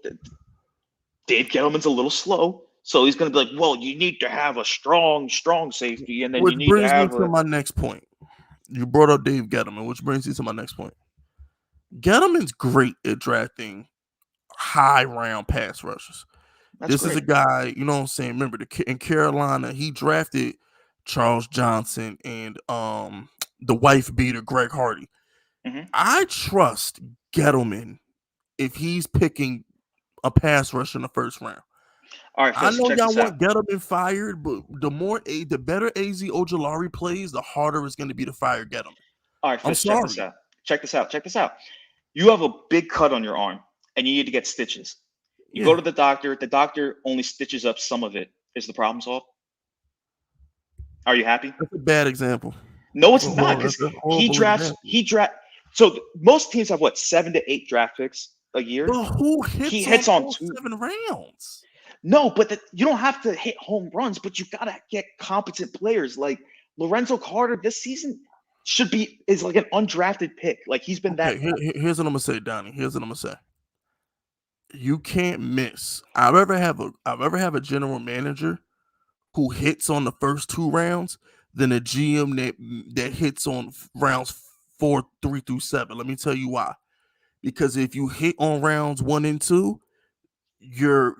Gettleman's a little slow, so he's going to be like, well, you need to have a strong safety, and then you need to have. Which brings me to my next point. You brought up Dave Gettleman, which brings me to my next point. Gettleman's great at drafting high round pass rushers. This is a guy, you know what I'm saying? Remember, in Carolina, he drafted Charles Johnson and the wife beater Greg Hardy. Mm-hmm. I trust Gettleman if he's picking a pass rusher in the first round. All right, I Fez, know check y'all this out. want Gettleman fired, but the better AZ Ojulari plays, the harder it's going to be to fire Gettleman. All right, I'm Fez, check sorry. this out. Check this out. Check this out. You have a big cut on your arm, and you need to get stitches. You Yeah. go to the doctor. The doctor only stitches up some of it. Is the problem solved? Are you happy? That's a bad example. No, it's That's a not, horrible, because that's a he horrible drafts. example. He draft. So most teams have what, 7 to 8 draft picks a year. But who He hits hits on on all 2. 7 rounds? No, but you don't have to hit home runs, but you gotta get competent players. Like Lorenzo Carter this season is like an undrafted pick. Like he's been that. Here's what I'm gonna say, Donnie. Here's what I'm gonna say. You can't miss. I've ever have a general manager who hits on the first 2 rounds than a GM that hits on rounds 4, 3 through 7. Let me tell you why. Because if you hit on rounds 1 and 2, you're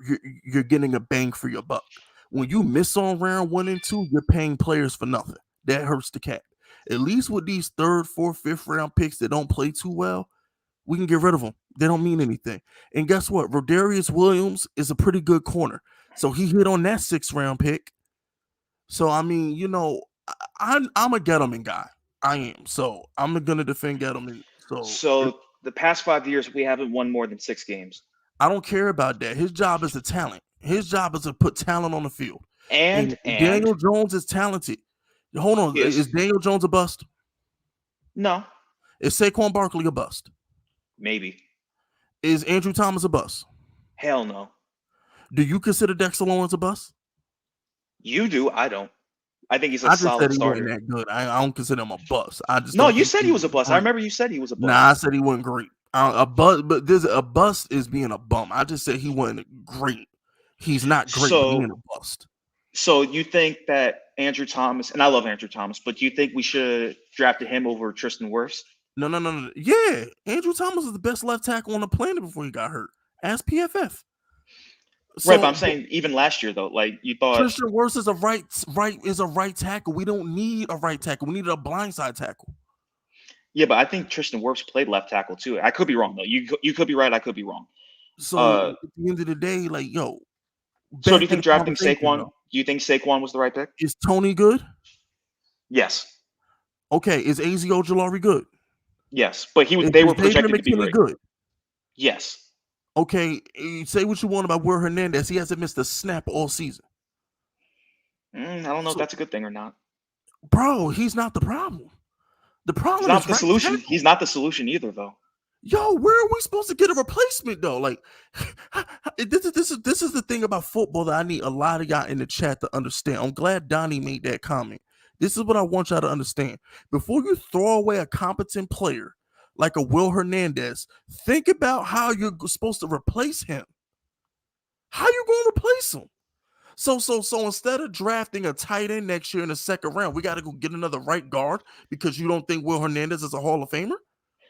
getting a bang for your buck. When you miss on round 1 and 2, you're paying players for nothing. That hurts the cap. At least with these 3rd, 4th, 5th round picks that don't play too well, we can get rid of them. They don't mean anything. And guess what? Rodarius Williams is a pretty good corner. So he hit on that 6th round pick. So I mean, I'm a Gettleman guy. I am. So I'm gonna defend Gettleman. So the past 5 years, we haven't won more than 6 games. I don't care about that. His job is a talent. His job is to put talent on the field. And Daniel Jones is talented. Hold on. Is Daniel Jones a bust? No. Is Saquon Barkley a bust? Maybe. Is Andrew Thomas a bust? Hell no. Do you consider Dexter Lawrence a bust? You do. I don't. I think he's a solid starter. Wasn't that good. I don't consider him a bust. You said he was a bust. I remember you said he was a bust. Nah, I said he wasn't great. A bust, but there's a bust is being a bum. I just said he wasn't great. He's not great being a bust. So you think that Andrew Thomas, and I love Andrew Thomas, but do you think we should have drafted him over Tristan Wirfs? No. Yeah, Andrew Thomas is the best left tackle on the planet before he got hurt. Ask PFF. Right, but I'm saying even last year though, like you thought Tristan Wirfs is a right tackle. We don't need a right tackle. We needed a blindside tackle. Yeah, but I think Tristan Wirfs played left tackle too. I could be wrong though. You could be right. I could be wrong. So at the end of the day, like yo. So do you think drafting Saquon? Do you think Saquon was the right pick? Is Tony good? Yes. Okay. Is AZ Ojulari good? Yes, but they were projected to be great. Good. Yes. Okay, say what you want about Will Hernandez. He hasn't missed a snap all season. I don't know if that's a good thing or not. Bro, he's not the problem. The problem is not the solution. He's not the solution either, though. Yo, where are we supposed to get a replacement though? Like, this is the thing about football that I need a lot of y'all in the chat to understand. I'm glad Donnie made that comment. This is what I want y'all to understand. Before you throw away a competent player like a Will Hernandez, think about how you're supposed to replace him. How you going to replace him? So instead of drafting a tight end next year in the 2nd round, we got to go get another right guard because you don't think Will Hernandez is a Hall of Famer?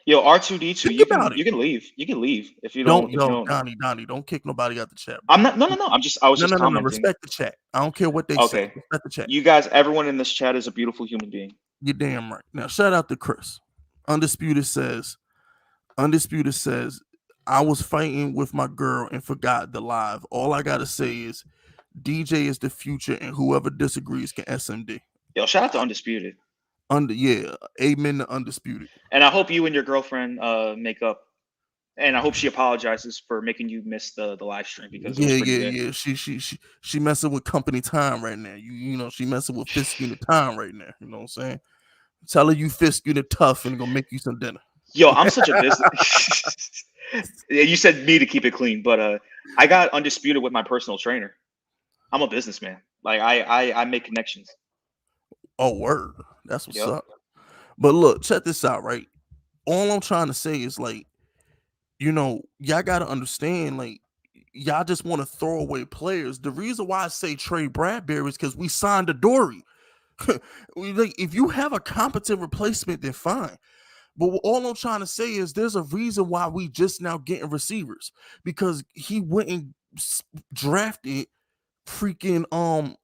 Yo, R2D2, you can leave. You can leave if you don't. Donnie, don't kick nobody out the chat. Bro. I'm not. No. I was just commenting. Respect the chat. I don't care what they say. Respect the chat. You guys, everyone in this chat is a beautiful human being. You're damn right. Now, shout out to Chris. Undisputed says, I was fighting with my girl and forgot the live. All I gotta say is, DJ is the future, and whoever disagrees can SMD. Yo, shout out to Undisputed. Amen to Undisputed. And I hope you and your girlfriend make up. And I hope she apologizes for making you miss the live stream because She messing with company time right now. You know she messing with Fisk unit time right now. You know what I'm saying? Tell her you Fisk unit tough and gonna make you some dinner. Yo, I'm such a business. You said me to keep it clean, but I got Undisputed with my personal trainer. I'm a businessman. Like I make connections. Oh, word. That's what's up. But look, check this out, right? All I'm trying to say is like, y'all gotta understand, like, y'all just want to throw away players. The reason why I say trade Bradbury is because we signed Adoree. Like, if you have a competent replacement, then fine. But all I'm trying to say is there's a reason why we just now getting receivers, because he went and drafted freaking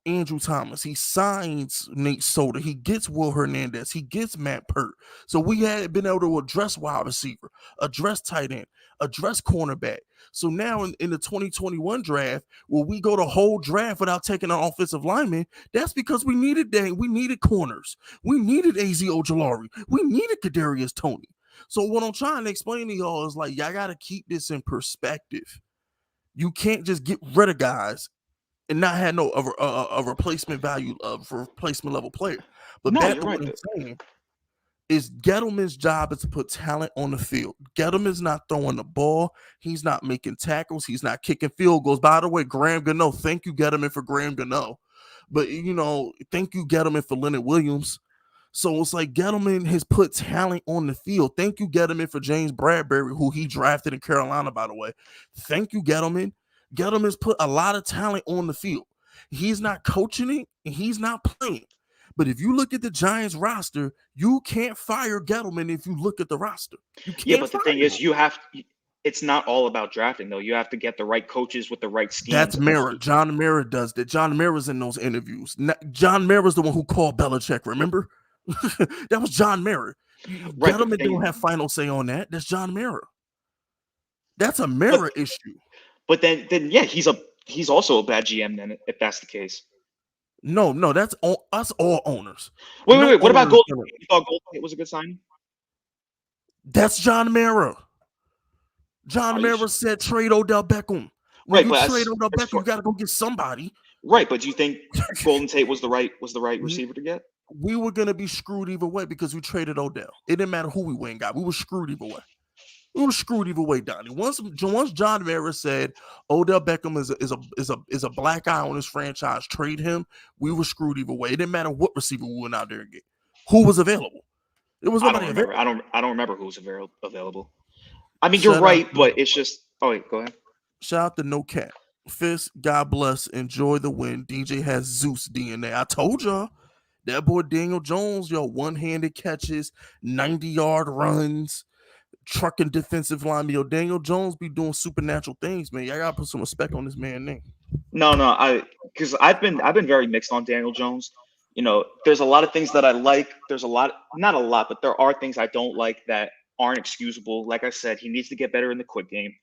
Andrew Thomas. He signs Nate Solder. He gets Will Hernandez. He gets Matt Pert. So we had been able to address wide receiver, address tight end, address cornerback. So now in the 2021 draft, will we go the whole draft without taking an offensive lineman? That's because we needed corners. We needed AZ Ojulari. We needed Kadarius Toney. So what I'm trying to explain to y'all is like, y'all got to keep this in perspective. You can't just get rid of guys and not have a replacement value of replacement level player. But back to what I'm saying is Gettleman's job is to put talent on the field. Gettleman's not throwing the ball. He's not making tackles. He's not kicking field goals. By the way, Graham Gano, thank you, Gettleman, for Graham Gano. But, thank you, Gettleman, for Leonard Williams. So it's like Gettleman has put talent on the field. Thank you, Gettleman, for James Bradbury, who he drafted in Carolina, by the way. Thank you, Gettleman. Gettleman's put a lot of talent on the field. He's not coaching it, and he's not playing. But if you look at the Giants roster, you can't fire Gettleman if you look at the roster. But the thing is, it's not all about drafting, though. You have to get the right coaches with the right scheme. That's Mara. John Mara does that. John Mara's in those interviews. John Mara's the one who called Belichick, remember? That was John Mara. Right, Gettleman don't have final say on that. That's John Mara. That's a Mara issue. But then yeah, he's also a bad GM then, if that's the case. No, that's us all owners. Wait. What about Golden Tate? You thought Golden Tate was a good signing? That's John Mara. John Mara said trade Odell Beckham. When you trade Odell Beckham, you got to go get somebody. Right, but do you think Golden Tate was the right receiver to get? We were gonna be screwed either way because we traded Odell. It didn't matter who we went and got. We were screwed either way. Donnie. Once John Mara said Odell Beckham is a black eye on his franchise, trade him, we were screwed either way. It didn't matter what receiver we went out there and get. Who was available? It was nobody available. I don't remember who was available. I mean, you're right, but it's just. Oh wait, go ahead. Shout out to No Cap. Fist, God bless. Enjoy the win. DJ has Zeus DNA. I told y'all. That boy Daniel Jones, one-handed catches, 90-yard runs, trucking defensive line. Daniel Jones be doing supernatural things, man. I gotta put some respect on this man's name. No, because I've been very mixed on Daniel Jones. There's a lot of things that I like. There's not a lot, but there are things I don't like that aren't excusable. Like I said, he needs to get better in the quick game,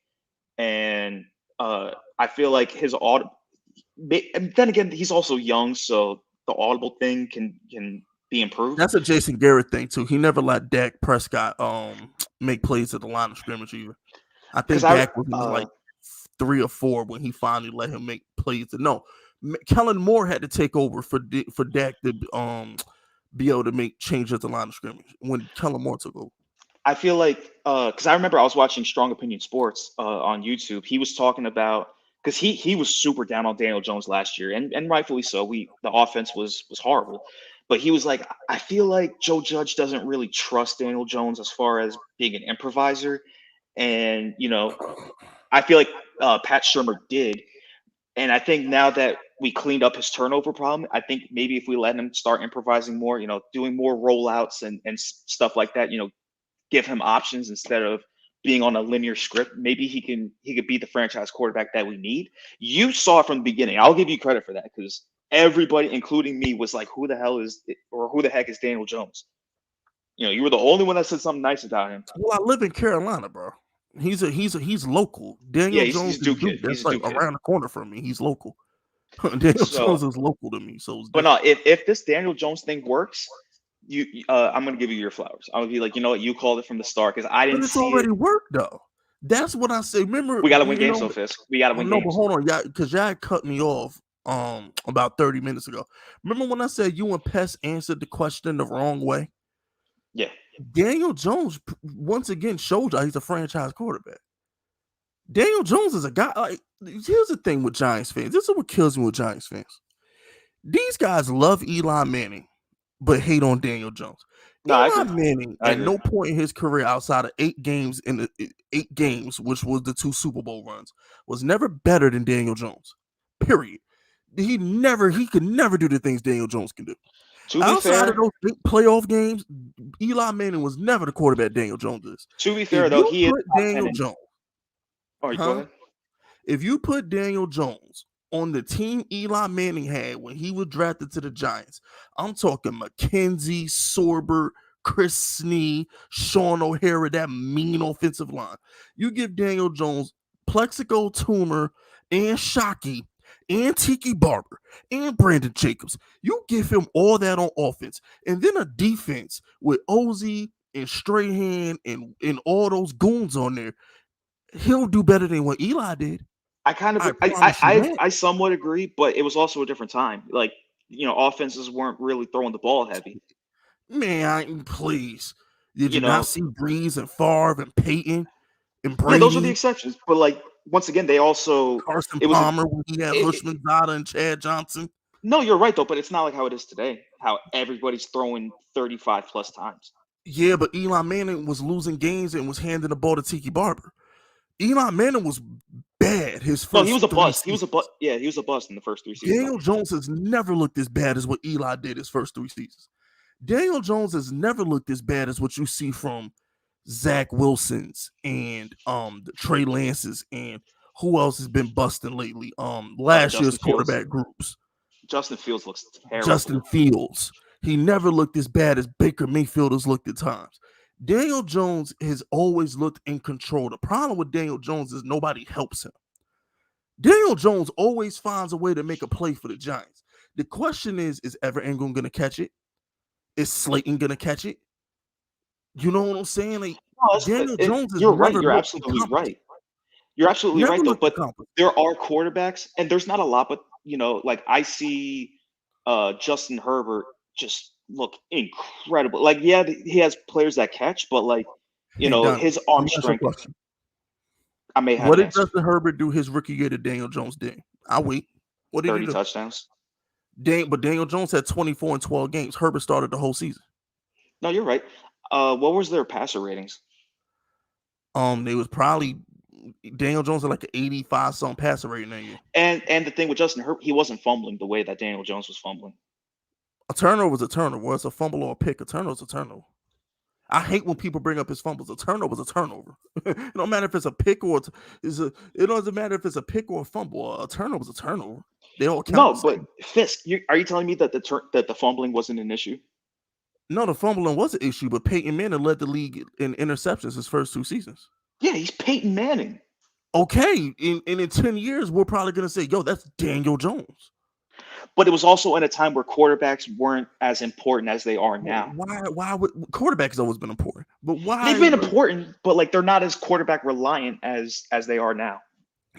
and I feel like his and then again, he's also young, so the audible thing can be improved. That's a Jason Garrett thing too. He never let Dak Prescott make plays at the line of scrimmage either. I think Dak was like 3 or 4 when he finally let him make plays. No, Kellen Moore had to take over for Dak to be able to make changes at the line of scrimmage when Kellen Moore took over. I feel like because I remember I was watching Strong Opinion Sports on YouTube. He was talking about. Because he was super down on Daniel Jones last year, and rightfully so. The offense was horrible, but he was like, I feel like Joe Judge doesn't really trust Daniel Jones as far as being an improviser, and I feel like Pat Shurmur did, and I think now that we cleaned up his turnover problem, I think maybe if we let him start improvising more, doing more rollouts and stuff like that, give him options instead of being on a linear script, maybe he could be the franchise quarterback that we need. You saw it from the beginning. I'll give you credit for that because everybody, including me, was like, "Who the hell is it, or who the heck is Daniel Jones?" You were the only one that said something nice about him. Well, I live in Carolina, bro. He's local. Daniel Jones is Duke. That's like around the corner from me. He's local. Daniel Jones is local to me. But no, if this Daniel Jones thing works. I'm gonna give you your flowers. I'm gonna be like, you know what, you called it from the start because I didn't. But it's already worked though. That's what I say. Remember, we gotta win games, though, Fisk. We gotta win games. No, but hold on, y'all, because y'all cut me off about 30 minutes ago. Remember when I said you and Pest answered the question the wrong way? Yeah. Daniel Jones once again showed y'all he's a franchise quarterback. Daniel Jones is a guy. Like, here's the thing with Giants fans. This is what kills me with Giants fans. These guys love Eli Manning, but hate on Daniel Jones. Eli Manning, at no point in his career outside of 8 games, which was the 2 Super Bowl runs, was never better than Daniel Jones. Period. He could never do the things Daniel Jones can do. Outside of those 8 playoff games, Eli Manning was never the quarterback Daniel Jones is. To be fair, though, he is Daniel Jones. Go ahead. If you put Daniel Jones on the team Eli Manning had when he was drafted to the Giants. I'm talking McKenzie, Sorbert, Chris Snee, Sean O'Hara, that mean offensive line. You give Daniel Jones, Plexico Toomer, and Shockey, and Tiki Barber, and Brandon Jacobs. You give him all that on offense. And then a defense with Ozzie and Strahan and all those goons on there. He'll do better than what Eli did. I kind of, I somewhat agree, but it was also a different time. Like, offenses weren't really throwing the ball heavy. Man, please. Did you not see Breeze and Favre and Peyton and Brady? Yeah, those are the exceptions. But, like, once again, they also... Carson Palmer when he had Hushmanzada and Chad Johnson. No, you're right, though, but it's not like how it is today, how everybody's throwing 35-plus times. Yeah, but Eli Manning was losing games and was handing the ball to Tiki Barber. Eli Manning was bad his first. No, he was a bust. He was a bust. Yeah, he was a bust in the first 3 seasons. Daniel Jones has never looked as bad as what Eli did his first 3 seasons. Daniel Jones has never looked as bad as what you see from Zach Wilson's and the Trey Lance's and who else has been busting lately? Last year's quarterback groups. Justin Fields looks terrible. Justin Fields. He never looked as bad as Baker Mayfield has looked at times. Daniel Jones has always looked in control. The problem with Daniel Jones is nobody helps him. Daniel Jones always finds a way to make a play for the Giants. The question is Everett Ingram going to catch it? Is Slayton going to catch it? You know what I'm saying? Like, Daniel Jones is You're right. You're absolutely right. You're absolutely right, though. But there are quarterbacks, and there's not a lot, but, like I see Justin Herbert just look incredible. Like, yeah, he has players that catch, but, like, his arm strength. I may have. What did Justin Herbert do his rookie year that Daniel Jones did? I'll wait. What did 30 he do? touchdowns. But Daniel Jones had 24 and 12 games. Herbert started the whole season. No, you're right. What was their passer ratings? They was probably Daniel Jones had like an 85 something passer rating that year. And the thing with Justin Herbert, he wasn't fumbling the way that Daniel Jones was fumbling. A turnover was a turnover. Whether it's a fumble or a pick, a turnover is a turnover. I hate when people bring up his fumbles. A turnover is a turnover. It don't matter if it's a pick or it doesn't matter if it's a pick or a fumble. A turnover is a turnover. They all count. No, but Fisk, are you telling me that the fumbling wasn't an issue? No, the fumbling was an issue, but Peyton Manning led the league in interceptions his first 2 seasons. Yeah, he's Peyton Manning. Okay, in 10 years, we're probably going to say, yo, that's Daniel Jones. But it was also in a time where quarterbacks weren't as important as they are now. Why would quarterbacks always been important? But why? They've been important, but like they're not as quarterback reliant as they are now.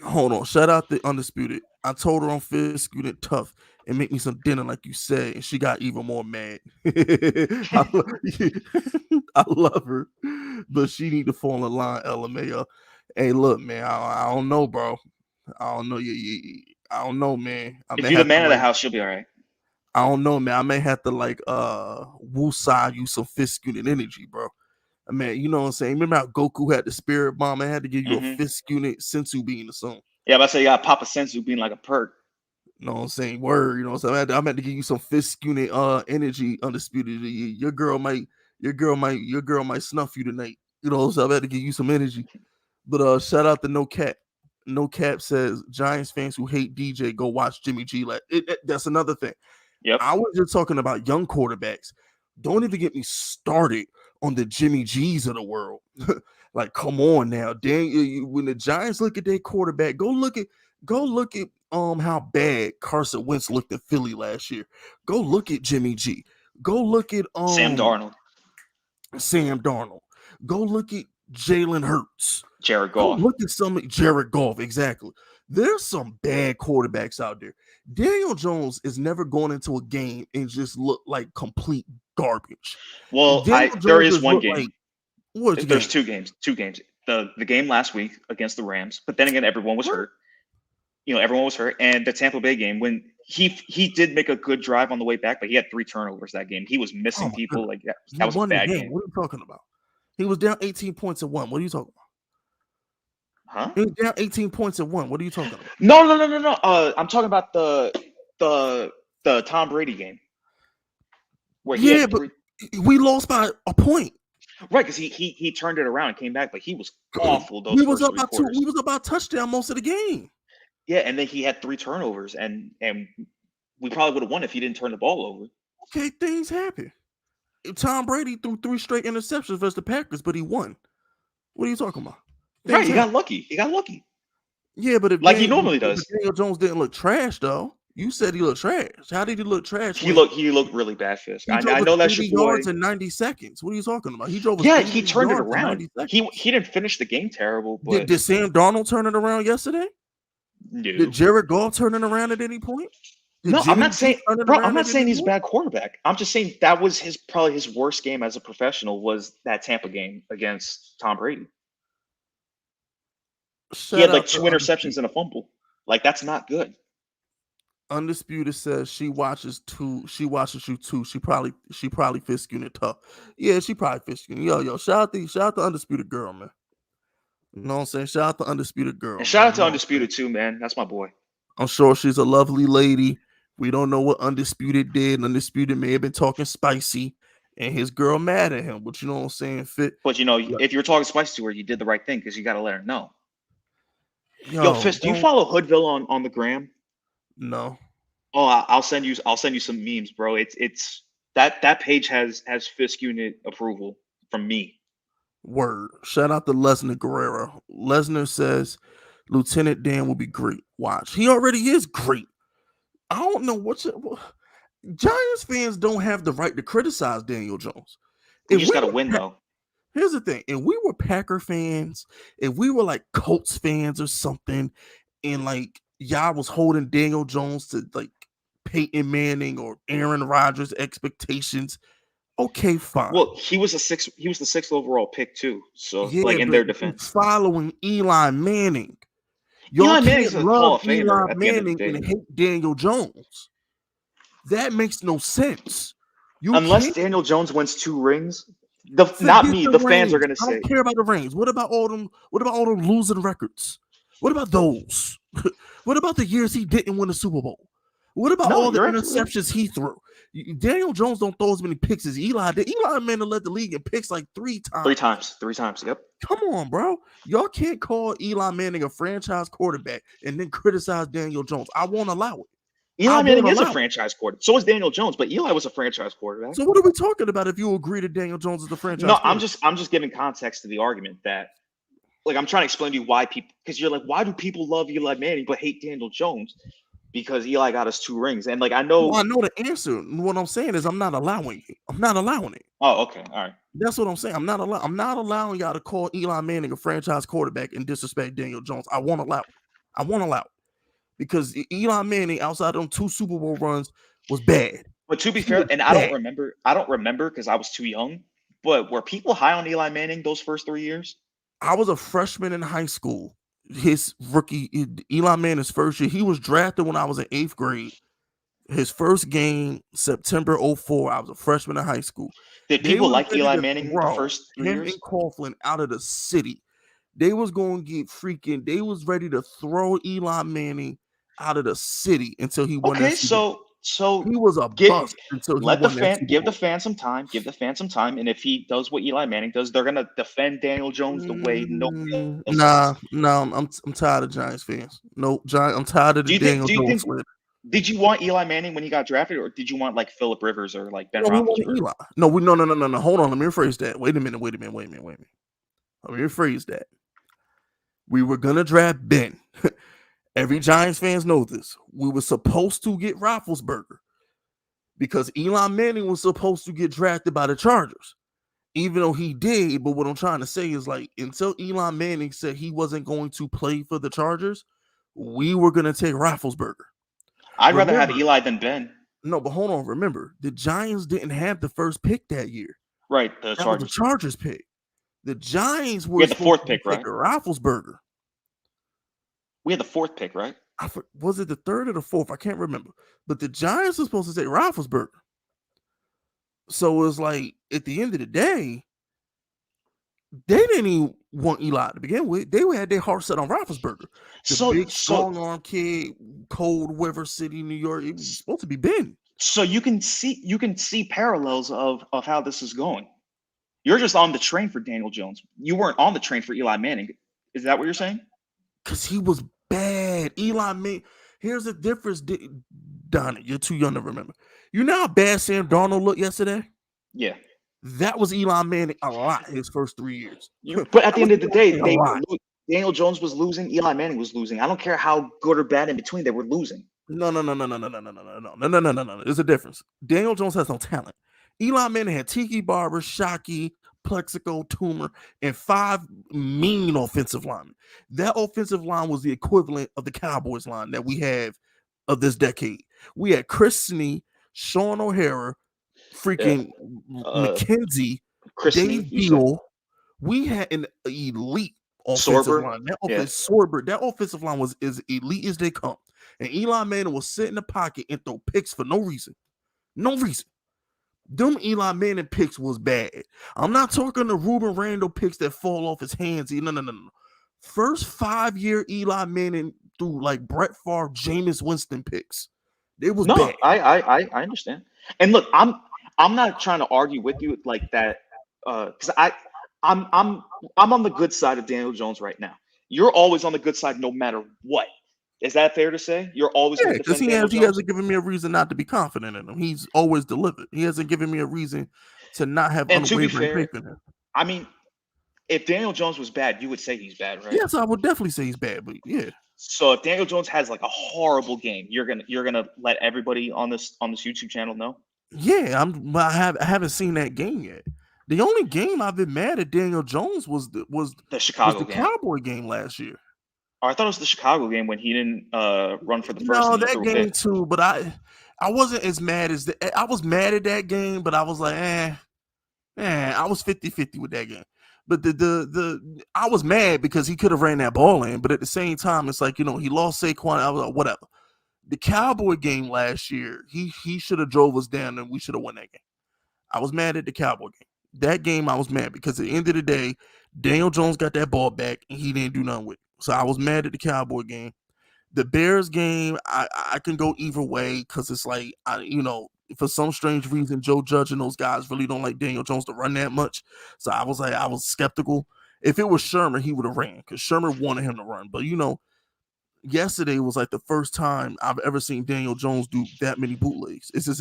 Hold on. Shout out the Undisputed. I told her on Fisk unit tough and make me some dinner like you said, and she got even more mad. I love her, but she need to fall in line, LMAO. Hey, look, man, I don't know, bro. I don't know. I don't know, man. If you're the man of the house, you'll be all right. I don't know, man. I may have to woosah you some Fisk unit energy, bro. Man, you know what I'm saying? Remember how Goku had the spirit bomb? I had to give you a Fisk unit sensu bean or something. Yeah, but I say you got Papa Sensu being like a perk. You know what I'm saying? Word, you know what I'm saying? I'm had to give you some Fisk unit energy, Undisputed. Your girl might snuff you tonight. You know, so I had to give you some energy. But shout out to No Cap. No Cap says Giants fans who hate DJ go watch Jimmy G. That's another thing. Yep. I was just talking about young quarterbacks. Don't even get me started on the Jimmy G's of the world. Like, come on now. When the Giants look at their quarterback, go look at how bad Carson Wentz looked at Philly last year. Go look at Jimmy G. Go look at Sam Darnold. Go look at Jalen Hurts. Jared Goff. Look at Jared Goff, exactly. There's some bad quarterbacks out there. Daniel Jones is never going into a game and just look like complete garbage. Well, there is one game. There's game? Two games. The game last week against the Rams, but then again, everyone was hurt. Everyone was hurt. And the Tampa Bay game, when he did make a good drive on the way back, but he had 3 turnovers that game. He was missing people. Like that was a bad game. What are you talking about? He was down 18 points and 1. What are you talking about? Huh? He was down 18 points and 1. What are you talking about? No. I'm talking about the Tom Brady game. Where we lost by a point. Right, because he turned it around and came back, but he was awful. We was up by a touchdown most of the game. Yeah, and then he had 3 turnovers, and we probably would have won if he didn't turn the ball over. Okay, things happen. Tom Brady threw 3 straight interceptions versus the Packers, but he won. What are you talking about? Right, he got lucky. He got lucky. Yeah, but if like he normally does. Daniel Jones didn't look trash, though. You said he looked trash. How did he look trash? He looked really bad, Fisk. He I know that's 80 your boy. yards in 90 seconds. What are you talking about? He drove. Yeah, he turned it around. He didn't finish the game terrible. But did Sam Darnold turn it around yesterday? No. Did Jared Goff turn it around at any point? No, I'm not saying, bro. I'm not saying he's a bad quarterback. I'm just saying that was probably his worst game as a professional was that Tampa game against Tom Brady. He had like 2 interceptions and a fumble. Like that's not good. Undisputed says she watches you too. She probably fisking it tough. Yeah, she probably fisking. Yo, shout out to Undisputed Girl, man. You know what I'm saying? Shout out to Undisputed Girl. And shout out to Undisputed too, man. That's my boy. I'm sure she's a lovely lady. We don't know what Undisputed did. Undisputed may have been talking spicy, and his girl mad at him. But you know what I'm saying? But if you're talking spicy to her, you did the right thing because you got to let her know. Yo, Fist, do you follow Hoodville on the gram? No. Oh, I'll send you some memes, bro. It's that page has Fisk unit approval from me. Word. Shout out to Lesnar Guerrero. Lesnar says Lieutenant Dan will be great. Watch. He already is great. I don't know Giants fans don't have the right to criticize Daniel Jones. You just got to win, though. Here's the thing. If we were Packer fans, if we were like Colts fans or something, and like y'all was holding Daniel Jones to like Peyton Manning or Aaron Rodgers expectations, okay, fine. Well, he was the 6th overall pick too. So yeah, in their defense, following Eli Manning, y'all can't love Eli Manning and hate Daniel Jones. That makes no sense. Unless Daniel Jones wins 2 rings. Not me. The fans are going to say. I don't care about the rings. What about all them losing records? What about those? What about the years he didn't win a Super Bowl? What about all the interceptions he threw? Daniel Jones don't throw as many picks as Eli did. Eli Manning led the league in picks like 3 times. 3 times. Yep. Come on, bro. Y'all can't call Eli Manning a franchise quarterback and then criticize Daniel Jones. I won't allow it. Eli Manning is a franchise quarterback. So is Daniel Jones, but Eli was a franchise quarterback. So what are we talking about if you agree that Daniel Jones is the franchise quarterback? I'm just giving context to the argument that, like, I'm trying to explain to you why people, because you're like, why do people love Eli Manning but hate Daniel Jones? Because Eli got us 2 rings. And like, I know the answer. What I'm saying is I'm not allowing it. I'm not allowing it. Oh, okay. All right. That's what I'm saying. I'm not allowing y'all to call Eli Manning a franchise quarterback and disrespect Daniel Jones. I won't allow it. Because Eli Manning, outside of them 2 Super Bowl runs, was bad. But to be fair, and I don't remember because I was too young, but were people high on Eli Manning those first 3 years? I was a freshman in high school. Eli Manning's first year, he was drafted when I was in 8th grade. His first game, September 2004, I was a freshman in high school. Did people like Eli Manning the first 3 years? Him and Coughlin out of the city. They was going to get they was ready to throw Eli Manning out of the city until he won. Okay, so he was a bust until he let give the fans some time. Give the fans some time, and if he does what Eli Manning does, they're gonna defend Daniel Jones the way I'm tired of Giants fans. No, I'm tired of the Daniel Jones. Did you want Eli Manning when he got drafted, or did you want like Phillip Rivers or like Ben Roethlisberger? Eli. No. Hold on, let me rephrase that. Wait a minute. Let me rephrase that. We were gonna draft Ben. Every Giants fans know this. We were supposed to get Roethlisberger because Eli Manning was supposed to get drafted by the Chargers, even though he did. But what I'm trying to say is, like, until Eli Manning said he wasn't going to play for the Chargers, we were going to take Roethlisberger. I'd rather have Eli than Ben. No, but hold on. Remember, the Giants didn't have the first pick that year. Right, the Chargers pick. The Giants were the 4th pick, right? Roethlisberger. We had the 4th pick, right? Was it the 3rd or the 4th? I can't remember. But the Giants were supposed to take Roethlisberger. So it was like, at the end of the day, they didn't even want Eli to begin with. They had their heart set on Roethlisberger. Big, strong-arm kid, cold River City, New York. It was supposed to be Ben. So you can see parallels of how this is going. You're just on the train for Daniel Jones. You weren't on the train for Eli Manning. Is that what you're saying? Because he was bad. bad. Eli Manning. Here's the difference, Donnie. You're too young to remember. You know how bad Sam Darnold looked yesterday? Yeah. That was Eli Manning a lot his first 3 years. But at the end of the day, a lot. Daniel Jones was losing. Eli Manning was losing. I don't care how good or bad in between they were losing. No. There's a difference. Daniel Jones has no talent. Eli Manning had Tiki Barber, Shockey, Plexico, Toomer, and 5 mean offensive linemen. That offensive line was the equivalent of the Cowboys line that we have of this decade. We had Chris Snee, Sean O'Hara, freaking McKenzie, Dave Beal. We had an elite offensive line. That offensive line was as elite as they come. And Eli Manning will sit in the pocket and throw picks for no reason. No reason. Them Eli Manning picks was bad. I'm not talking the Ruben Randall picks that fall off his hands. No. First 5-year Eli Manning threw like Brett Favre, Jameis Winston picks. It was bad. I understand. And look, I'm not trying to argue with you like that because I'm on the good side of Daniel Jones right now. You're always on the good side no matter what. Is that fair to say? You're always going to defend Daniel Jones? He hasn't given me a reason not to be confident in him. He's always delivered. He hasn't given me a reason to not have unwavering faith in him. I mean, if Daniel Jones was bad, you would say he's bad, right? Yes, I would definitely say he's bad, but yeah. So if Daniel Jones has like a horrible game, you're gonna let everybody on this YouTube channel know? Yeah, I haven't seen that game yet. The only game I've been mad at Daniel Jones was the Chicago game. Cowboy game last year. Oh, I thought it was the Chicago game when he didn't run for the first. No, that game too. But I wasn't as mad as I was mad at that game, but I was like, I was 50-50 with that game. But the I was mad because he could have ran that ball in. But at the same time, it's like, he lost Saquon. I was like, whatever. The Cowboy game last year, he should have drove us down and we should have won that game. I was mad at the Cowboy game. That game I was mad because at the end of the day, Daniel Jones got that ball back and he didn't do nothing with it. So I was mad at the Cowboy game. The Bears game, I can go either way because it's like, for some strange reason, Joe Judge and those guys really don't like Daniel Jones to run that much. So I was skeptical. If it was Sherman, he would have ran because Sherman wanted him to run. But, yesterday was like the first time I've ever seen Daniel Jones do that many bootlegs. It's as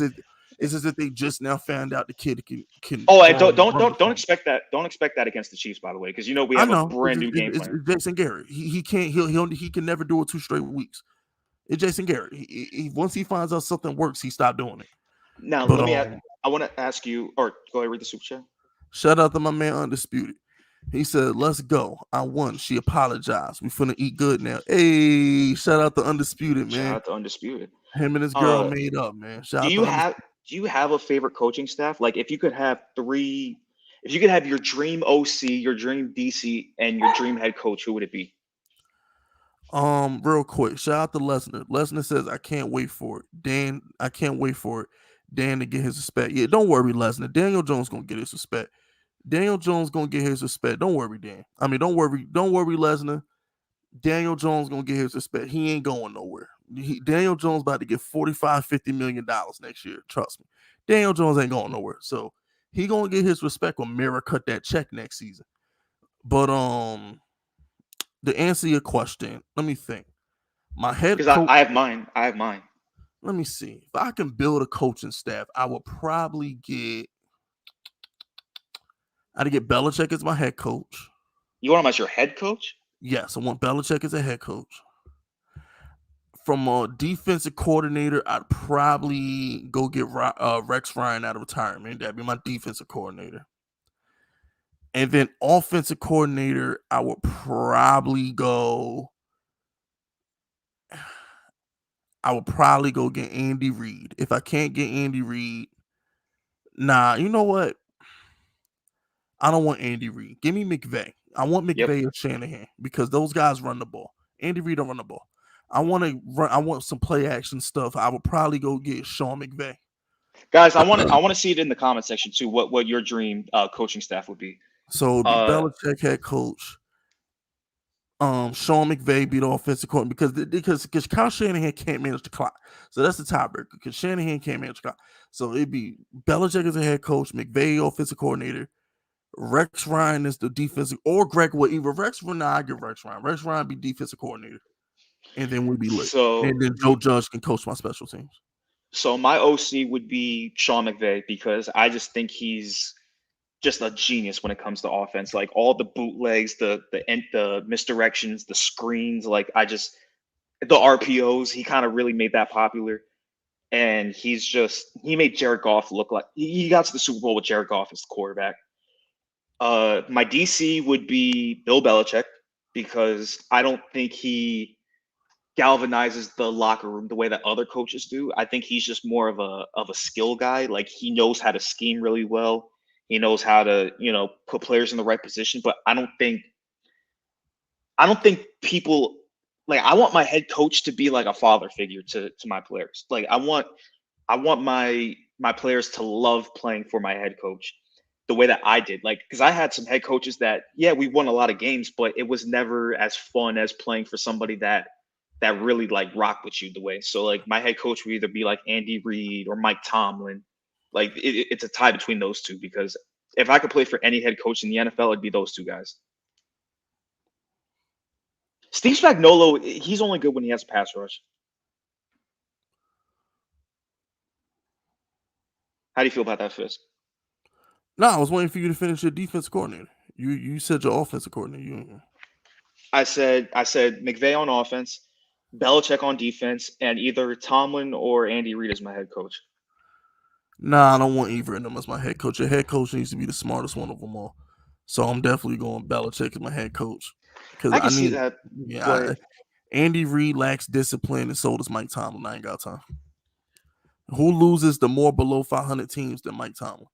if they just now found out the kid can. Oh, and don't expect that. Don't expect that against the Chiefs, by the way, because we have a brand new game plan. It's Jason Garrett. He can't. He can never do it 2 straight weeks. It's Jason Garrett. He once he finds out something works, he stopped doing it. Now let me. I want to ask you, or go ahead, read the super chat. Shout out to my man Undisputed. He said, "Let's go. I won. She apologized. We finna eat good now." Hey, shout out to Undisputed, man. Shout out to Undisputed. Him and his girl made up, man. Do you have a favorite coaching staff? Like, if you could have your dream OC, your dream DC, and your dream head coach, who would it be? Real quick, shout out to Lesnar. Lesnar says, "I can't wait for it." Dan, I can't wait for it. Dan to get his respect. Yeah, don't worry, Lesnar. Daniel Jones gonna get his respect. Daniel Jones gonna get his respect. Don't worry, Dan. I mean, don't worry, Lesnar. Daniel Jones gonna get his respect. He ain't going nowhere. Daniel Jones about to get $45-50 million next year. Trust me. Daniel Jones ain't going nowhere. So he gonna get his respect when Mira cut that check next season. But to answer your question, let me think. My head because I have mine. Let me see. If I can build a coaching staff, I would probably get. I'd get Belichick as my head coach. You want him as your head coach? Yes, I want Belichick as a head coach. From a defensive coordinator, I'd probably go get Rex Ryan out of retirement. That'd be my defensive coordinator. And then offensive coordinator, I would probably go get Andy Reid. If I can't get Andy Reid, you know what? I don't want Andy Reid. Give me McVay. I want McVay or Shanahan because those guys run the ball. Andy Reid don't run the ball. I want some play action stuff. I would probably go get Sean McVay. Guys, I want to see it in the comment section too. What your dream coaching staff would be? So the Belichick head coach, Sean McVay be the offensive coordinator because Kyle Shanahan can't manage the clock. So that's the tiebreaker because Shanahan can't manage the clock. So it'd be Belichick as a head coach, McVay offensive coordinator, Rex Ryan is the defensive, or Greg Wood. Either Rex Ryan, I get Rex Ryan. Rex Ryan be defensive coordinator. and then we'd be lit. So And then Joe Judge can coach my special teams. So my OC would be Sean McVay because I just think he's just a genius when it comes to offense. Like all the bootlegs, the misdirections, the screens. Like the RPOs. He kind of really made that popular, and he made Jared Goff look like he got to the Super Bowl with Jared Goff as the quarterback. My DC would be Bill Belichick because I don't think he galvanizes the locker room the way that other coaches do. I think he's just more of a skill guy. Like he knows how to scheme really well. He knows how to, put players in the right position. But I don't think people like I want my head coach to be like a father figure to my players. Like I want my players to love playing for my head coach the way that I did. Like, because I had some head coaches that, yeah, we won a lot of games, but it was never as fun as playing for somebody that really like rocked with you the way. So like my head coach would either be like Andy Reid or Mike Tomlin. Like it's a tie between those two because if I could play for any head coach in the NFL, it'd be those two guys. Steve Spagnuolo, he's only good when he has a pass rush. How do you feel about that, Fisk? No, I was waiting for you to finish your defense coordinator. You said your offensive coordinator. I said McVay on offense, Belichick on defense, and either Tomlin or Andy Reid as my head coach. Nah, I don't want either of them as my head coach. Your head coach needs to be the smartest one of them all. So I'm definitely going Belichick as my head coach. Because I can see that. Yeah, Andy Reid lacks discipline, and so does Mike Tomlin. I ain't got time. Who loses the more below 500 teams than Mike Tomlin?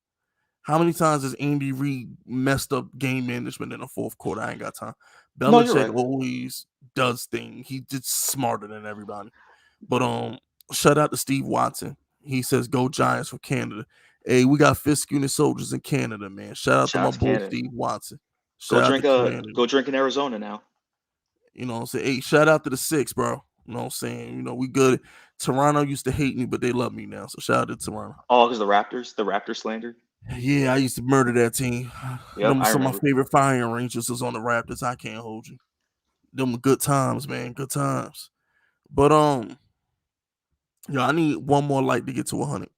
How many times has Andy Reid messed up game management in the fourth quarter? I ain't got time. Belichick always does things. He's just smarter than everybody. But shout out to Steve Watson. He says, "Go Giants for Canada." Hey, we got Fisk unit soldiers in Canada, man. Shout out to my boy Canada. Steve Watson. Go drink in Arizona now. You know what I'm saying? Hey, shout out to the Six, bro. You know what I'm saying? We good. Toronto used to hate me, but they love me now. So shout out to Toronto. Oh, because the Raptors slander. Yeah, I used to murder that team. Yep, Some of my favorite Fire Rangers was on the Raptors. I can't hold you. Them were good times, man. Good times. But I need one more light to get to 100.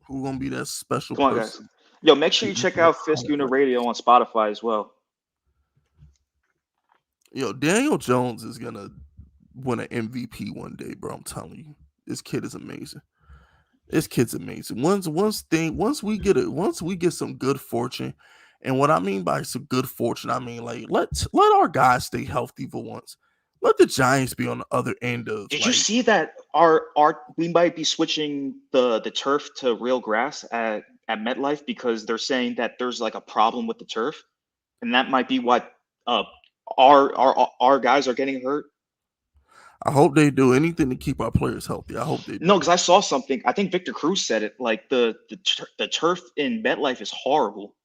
Who gonna be that special Come on, person? guys. Yo, make sure you check out Fisk Unit Radio on Spotify as well. Yo, Daniel Jones is gonna win an MVP one day, bro. I'm telling you, this kid is amazing. This kid's amazing. Once we get some good fortune, and what I mean by some good fortune, I mean like let our guys stay healthy for once. Let the Giants be on the other end of. Did you see that we might be switching the turf to real grass at MetLife because they're saying that there's like a problem with the turf, and that might be what our guys are getting hurt. I hope they do anything to keep our players healthy. I hope they do. No, because I saw something. I think Victor Cruz said it. Like the turf in MetLife is horrible.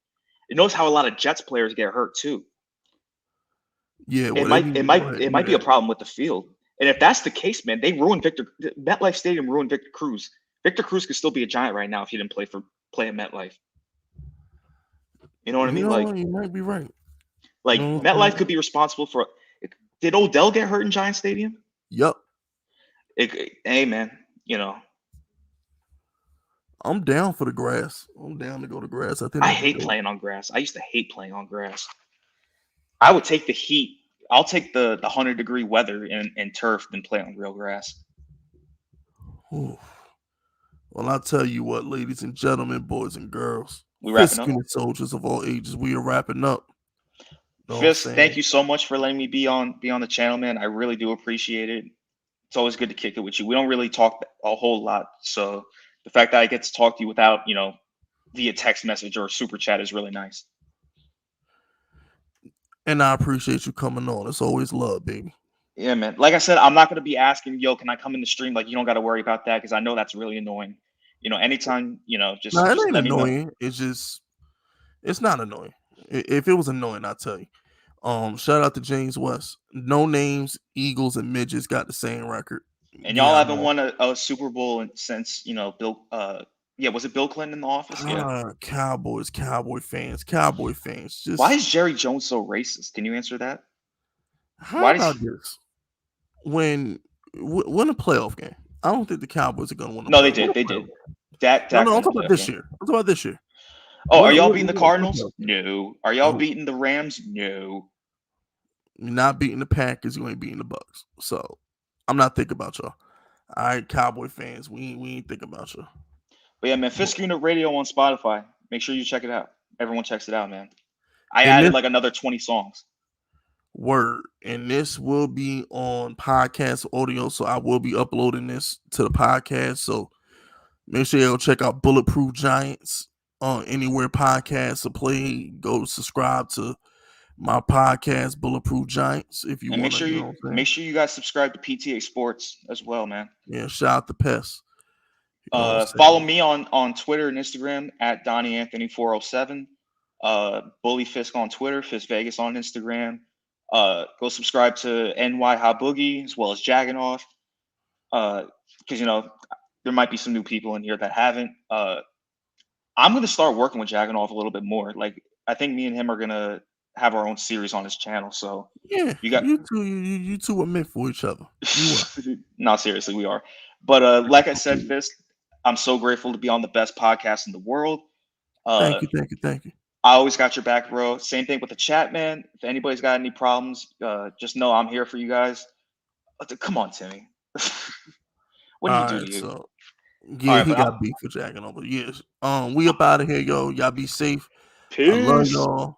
You notice how a lot of Jets players get hurt too. Yeah, well, it might be a problem with the field. And if that's the case, man, they ruined MetLife Stadium ruined Victor Cruz. Victor Cruz could still be a Giant right now if he didn't play at MetLife. You know what I mean? Like you might be right. Like MetLife could be responsible for. Did Odell get hurt in Giant Stadium? Yep. Hey man, I'm down for the grass. I'm down to go to grass. I hate playing on grass. I used to hate playing on grass. I would take the heat. I'll take the 100-degree weather and turf than play on real grass. Ooh. Well, I'll tell you what, ladies and gentlemen, boys and girls, we wrapping up. Soldiers of all ages, we are wrapping up. Fisk, thank you so much for letting me be on the channel, man. I really do appreciate it. It's always good to kick it with you. We don't really talk a whole lot, so the fact that I get to talk to you without, via text message or super chat is really nice. And I appreciate you coming on. It's always love, baby. Yeah, man. Like I said, I'm not going to be asking, can I come in the stream? Like, you don't got to worry about that because I know that's really annoying. Anytime, just it just ain't let annoying. me know. It's not annoying. If it was annoying, I'll tell you. Shout out to James West. No names, Eagles and midgets got the same record. And y'all haven't won a Super Bowl since, Bill. Was it Bill Clinton in the office? Yeah. Cowboy fans. Just why is Jerry Jones so racist? Can you answer that? How about this? win a playoff game. I don't think the Cowboys are going to win. No, they did. They did. Dak No, I'm won a talking about playoff this game. year. I'm talking about this year. Oh, are Win- y'all win- beating the win a Cardinals? playoff game. No. Are y'all No. beating the Rams? No. You're not beating the Packers. You ain't beating the Bucks. So I'm not thinking about y'all. All right, Cowboy fans, we ain't thinking about you. But yeah, man, Fifth Unit Radio on Spotify. Make sure you check it out. Everyone checks it out, man. I And added this- like another 20 songs. Word. And this will be on podcast audio. So I will be uploading this to the podcast. So make sure you go check out Bulletproof Giants on anywhere podcasts are played. Go subscribe to my podcast, Bulletproof Giants, if you And want make sure to. make sure you guys subscribe to PTA Sports as well, man. Yeah, shout out to Pest. You know what I'm Follow saying? me on Twitter and Instagram at Donnie Anthony 407. Bully Fisk on Twitter, Fisk Vegas on Instagram. Go subscribe to NY Hot Boogie as well as Jagganoff. Because there might be some new people in here that haven't. I'm gonna start working with Jagganoff a little bit more. Like I think me and him are gonna have our own series on his channel. So Yeah, you two are meant for each other. You are. No, seriously, we are. But like I said, Fisk, I'm so grateful to be on the best podcast in the world. Thank you. I always got your back, bro. Same thing with the chat, man. If anybody's got any problems, just know I'm here for you guys. Come on, Timmy. What do you do to you? So, yeah, right, he but got beef for Jagganoff. Yes. We up out of here, yo. Y'all be safe. Peace. I love y'all.